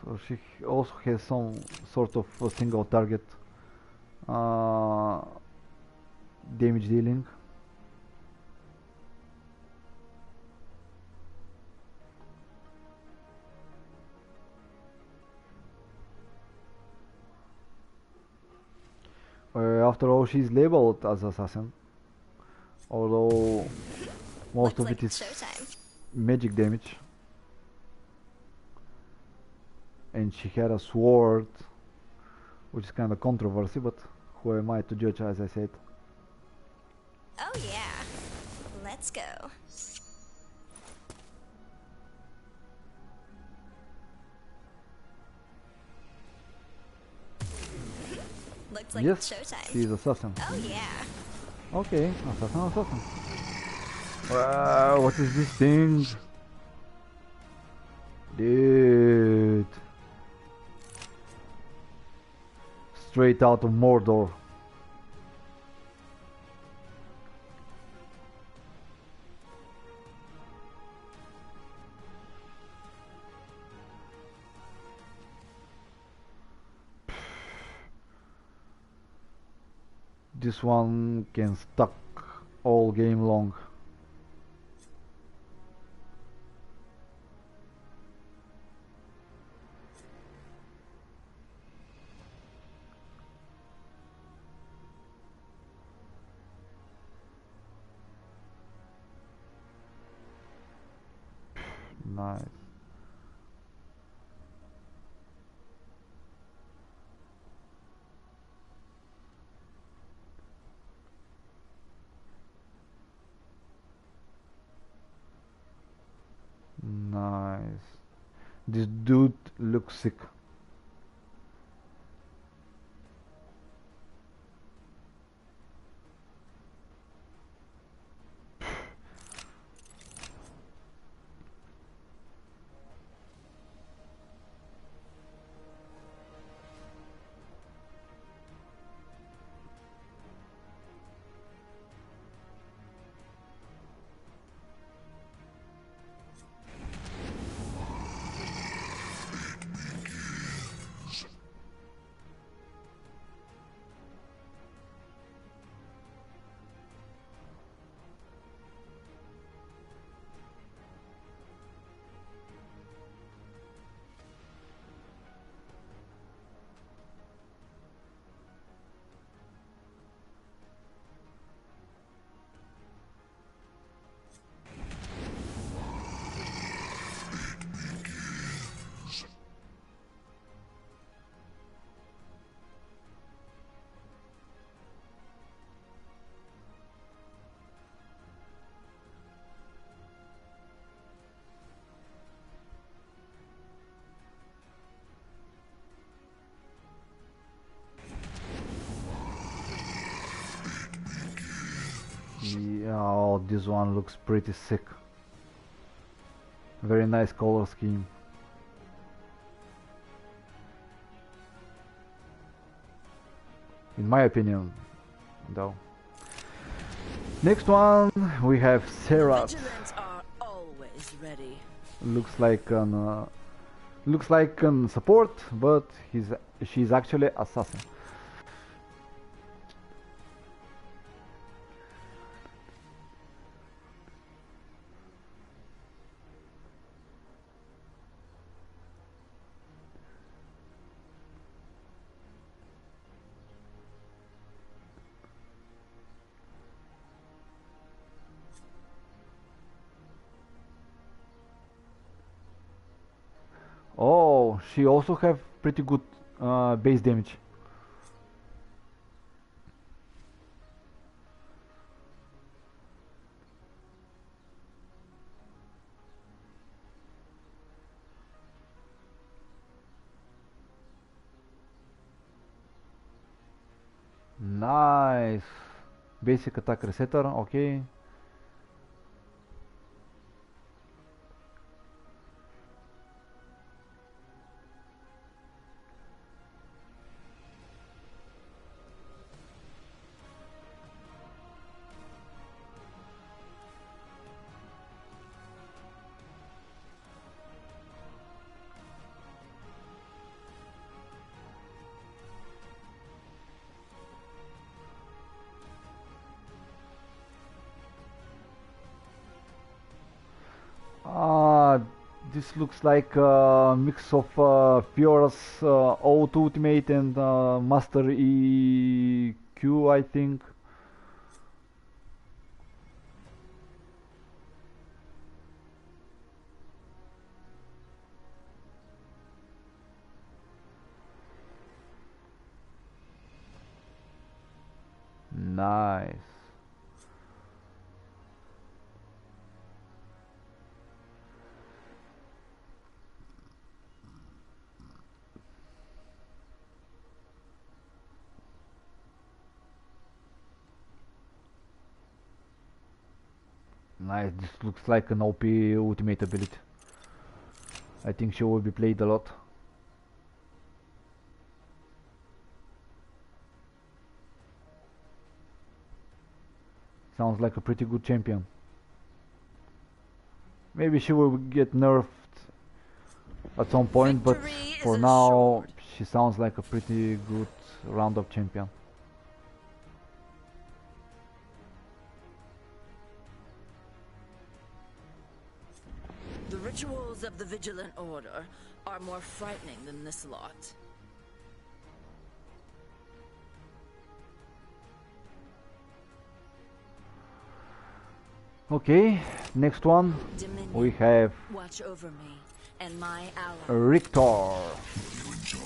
So she also has some sort of a single target damage dealing. After all, she's labeled as assassin, although most Looks of like it is showtime. magic damage. And she had a sword, which is kind of controversy, but who am I to judge, as I said. Oh yeah. Let's go. Looks like Yes, showtime. she's assassin. Oh yeah. Okay, assassin. Wow, what is this thing? Dude. Straight out of Mordor. This one can stuck all game long. Nice. Nice. This dude looks sick. Yeah, oh, this one looks pretty sick. Very nice color scheme. In my opinion, though. Next one we have Serat. Vigilants are always ready. Looks like an support, but she's actually assassin. Oh, she also have pretty good base damage. Nice. Basic attack resetter, okay. This looks like a mix of Fiora's O2 ultimate and Master EQ, I think. Nice. Nice, this looks like an OP ultimate ability. I think she will be played a lot. Sounds like a pretty good champion. Maybe she will get nerfed at some point, but for now she sounds like a pretty good round-up champion. The rituals of the Vigilant Order are more frightening than this lot. Okay, next one Dominion, we have watch over me and my ally. Richter. You enjoy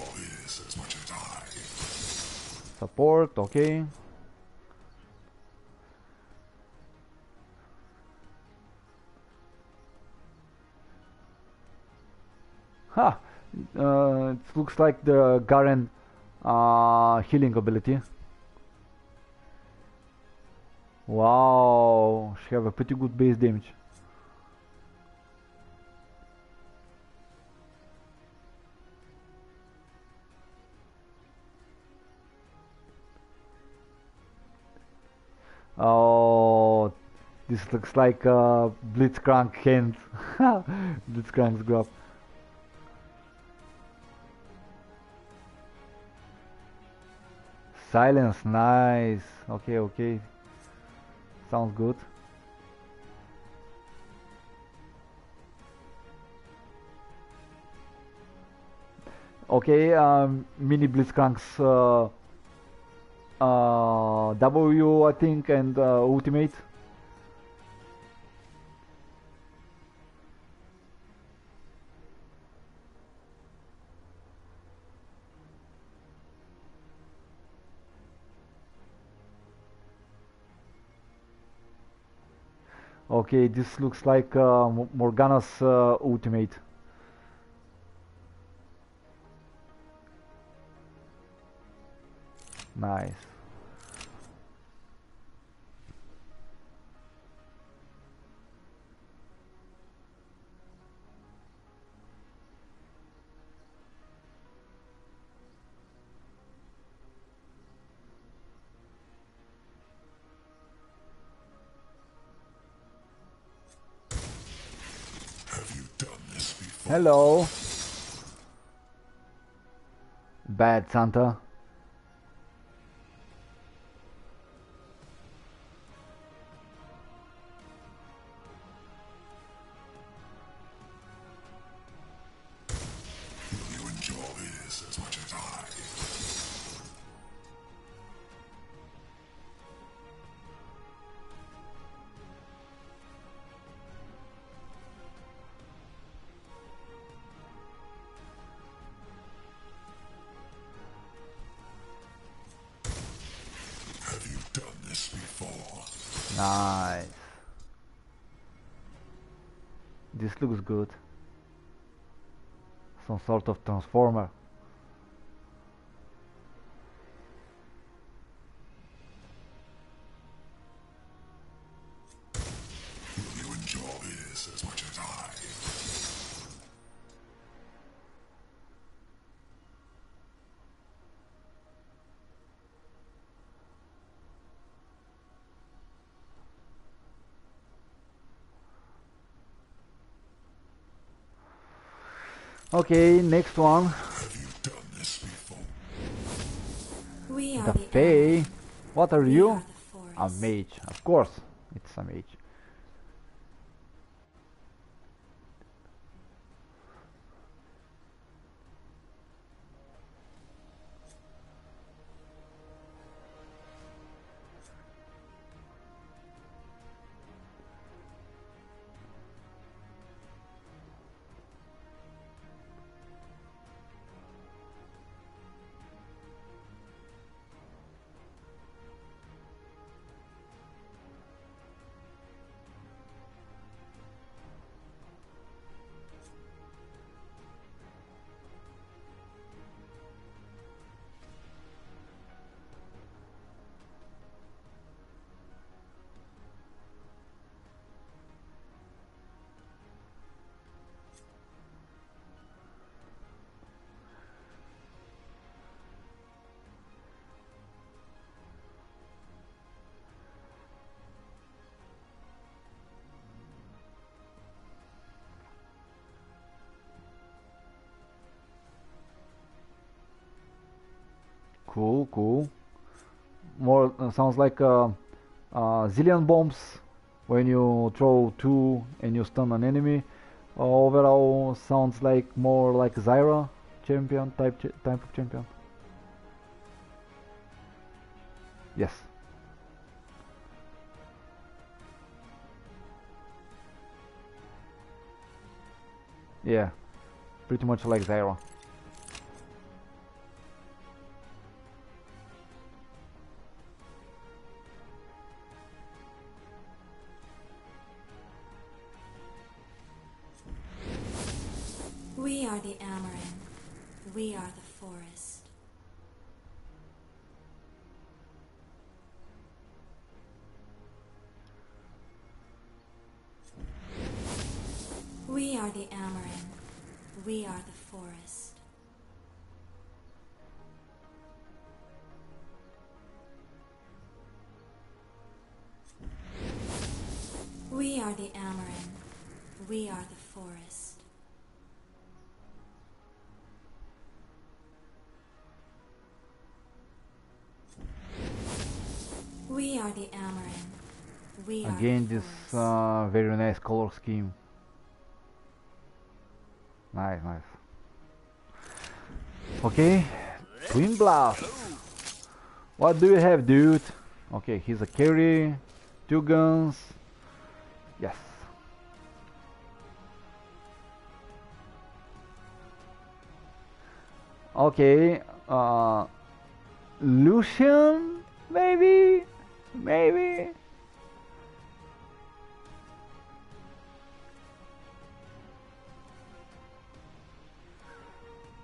this as much as I. Support, okay. Ha! It looks like the Garen healing ability. Wow, she have a pretty good base damage. Oh, this looks like a Blitzcrank hand. Blitzcrank's grab. Silence, nice. Okay, okay. Sounds good. Okay, mini Blitzcrank's W, I think, and ultimate. Okay, this looks like Morgana's ultimate. Nice. Hello. Bad Santa. You enjoy this as much as I. Have you done this before? Nice. This looks good. Some sort of transformer. You enjoy this as much as I. Okay, next one. Have you done this before? We are The the Fae. What are We you? are the A forest. mage. Of course, it's a mage. Cool, cool. More sounds like zillion bombs when you throw two and you stun an enemy. Overall, sounds like more like Zyra champion type of champion. Yes. Yeah, pretty much like Zyra. We are the Amaran. We are the forest. We are the Amaran. We are the forest. We are the Amaran. We are the forest. We are the Amaran. We are Again, the this forest. very nice color scheme. Nice, nice. Okay, Twin Blast. What do you have, dude? Okay, he's a carry, two guns. Yes. Okay, Lucian, maybe, maybe.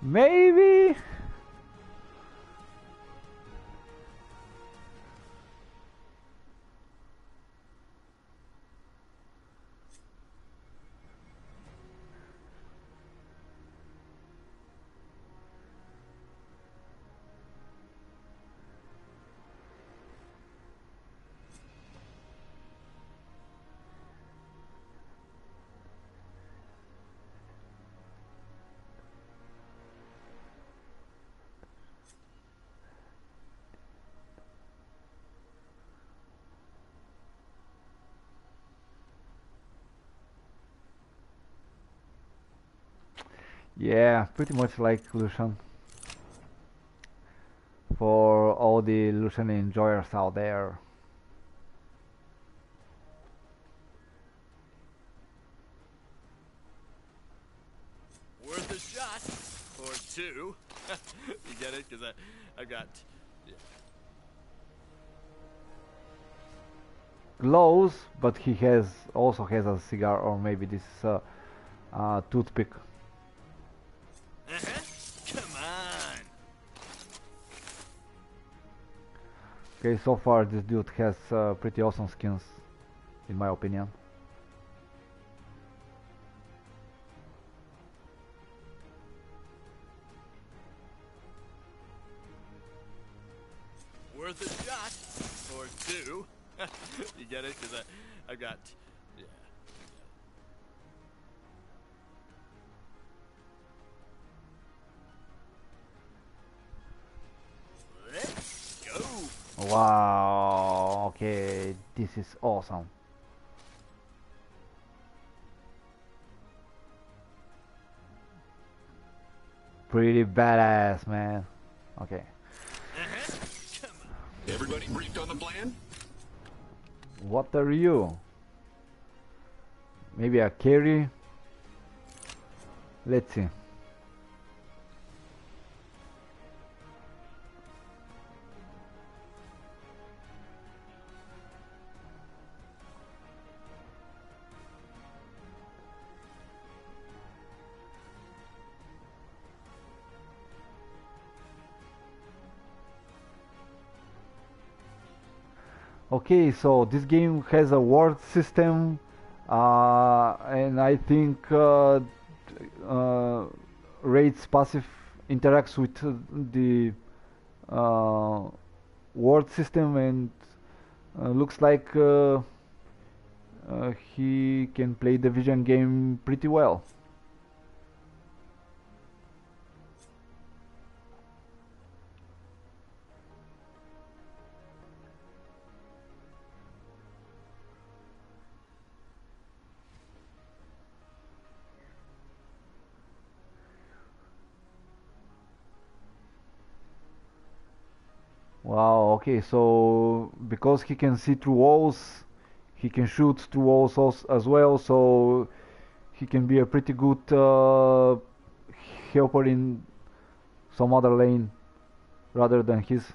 Maybe. Yeah, pretty much like Lucian. For all the Lucian enjoyers out there. Worth a shot. Or two. You get it? Because I got... Yeah. Glows, but he also has a cigar, or maybe this is a toothpick. Come on. Okay, so far this dude has pretty awesome skins, in my opinion. Worth a shot. Or two. You get it? Because I got... Yeah. Let's go. Wow, okay, this is awesome. Pretty badass, man. Okay. Everybody briefed on the plan? What are you? Maybe a carry? Let's see. Okay, so this game has a ward system, and I think Raid's passive interacts with the uh, ward system, and looks like he can play the vision game pretty well. Wow, okay, so because he can see through walls, he can shoot through walls as well, so he can be a pretty good helper in some other lane rather than his.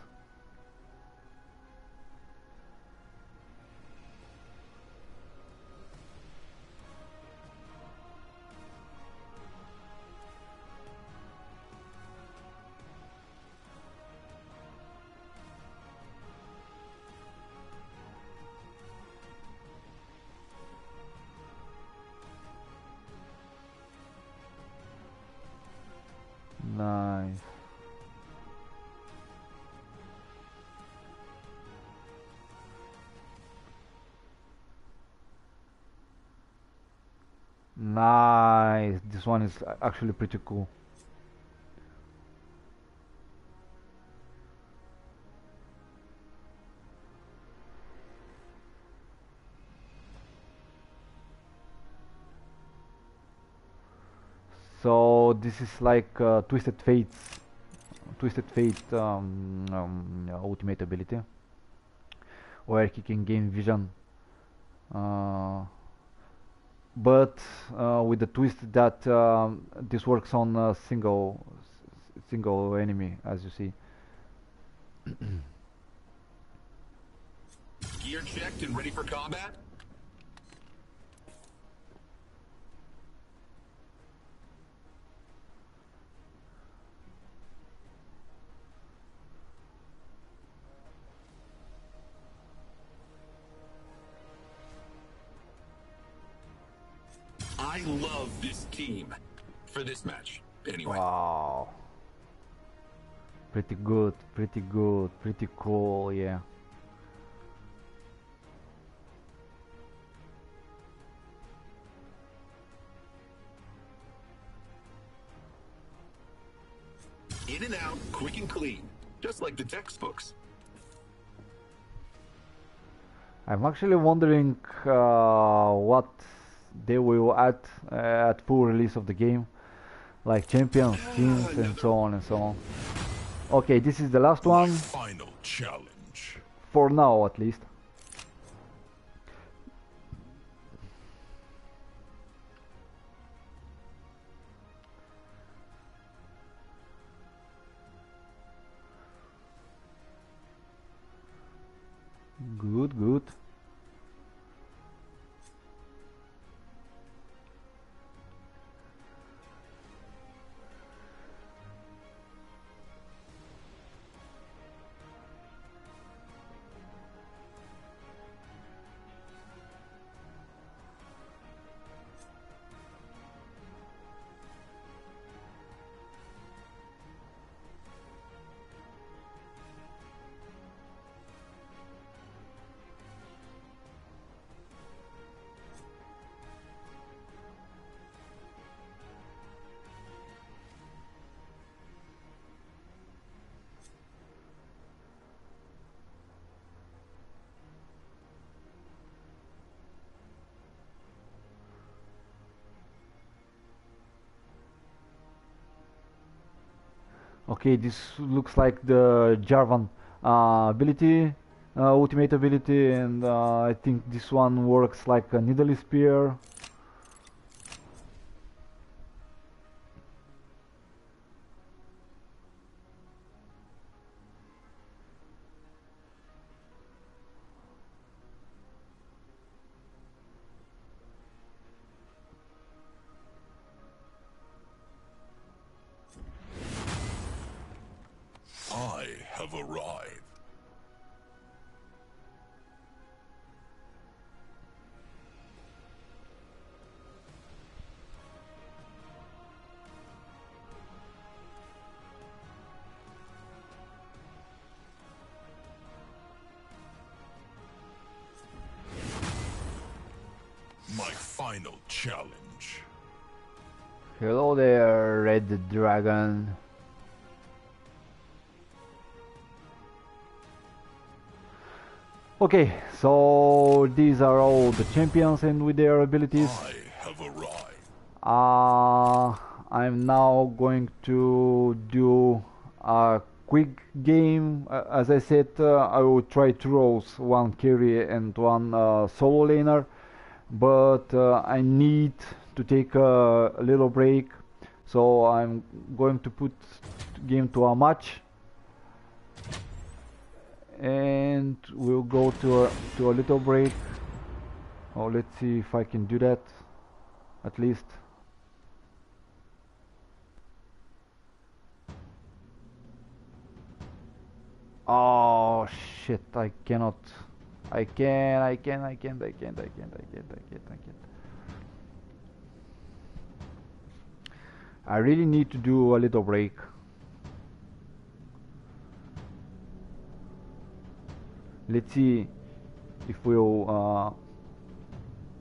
Nice. Nice. This one is actually pretty cool. So this is like Twisted Fate ultimate ability, where he can gain vision, uh, but with the twist that this works on a single enemy, as you see. Gear checked and ready for combat? I love this team. For this match, anyway. Wow. Pretty good, pretty cool, yeah. In and out, quick and clean. Just like the textbooks. I'm actually wondering what they will add at full release of the game. like champion skins and so on and so on. Okay, this is the last one. Final challenge. For now, at least. Good, good. Okay, this looks like the Jarvan ability, ultimate ability, and I think this one works like a needle spear. I have arrived. My final challenge. Hello there, Red Dragon. Okay, so these are all the champions and with their abilities. I have arrived. I'm now going to do a quick game. As I said, I will try two roles, one carry and one solo laner, but I need to take a little break, so I'm going to put game to a match. And we'll go to a little break. Oh, let's see if I can do that at least. Oh shit, I cannot. I can't. I really need to do a little break. Let's see if will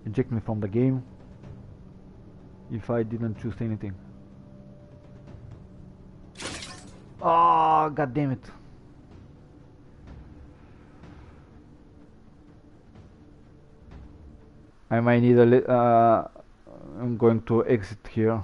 eject me from the game if I didn't choose anything. Oh, god damn it. I might need a I'm going to exit here.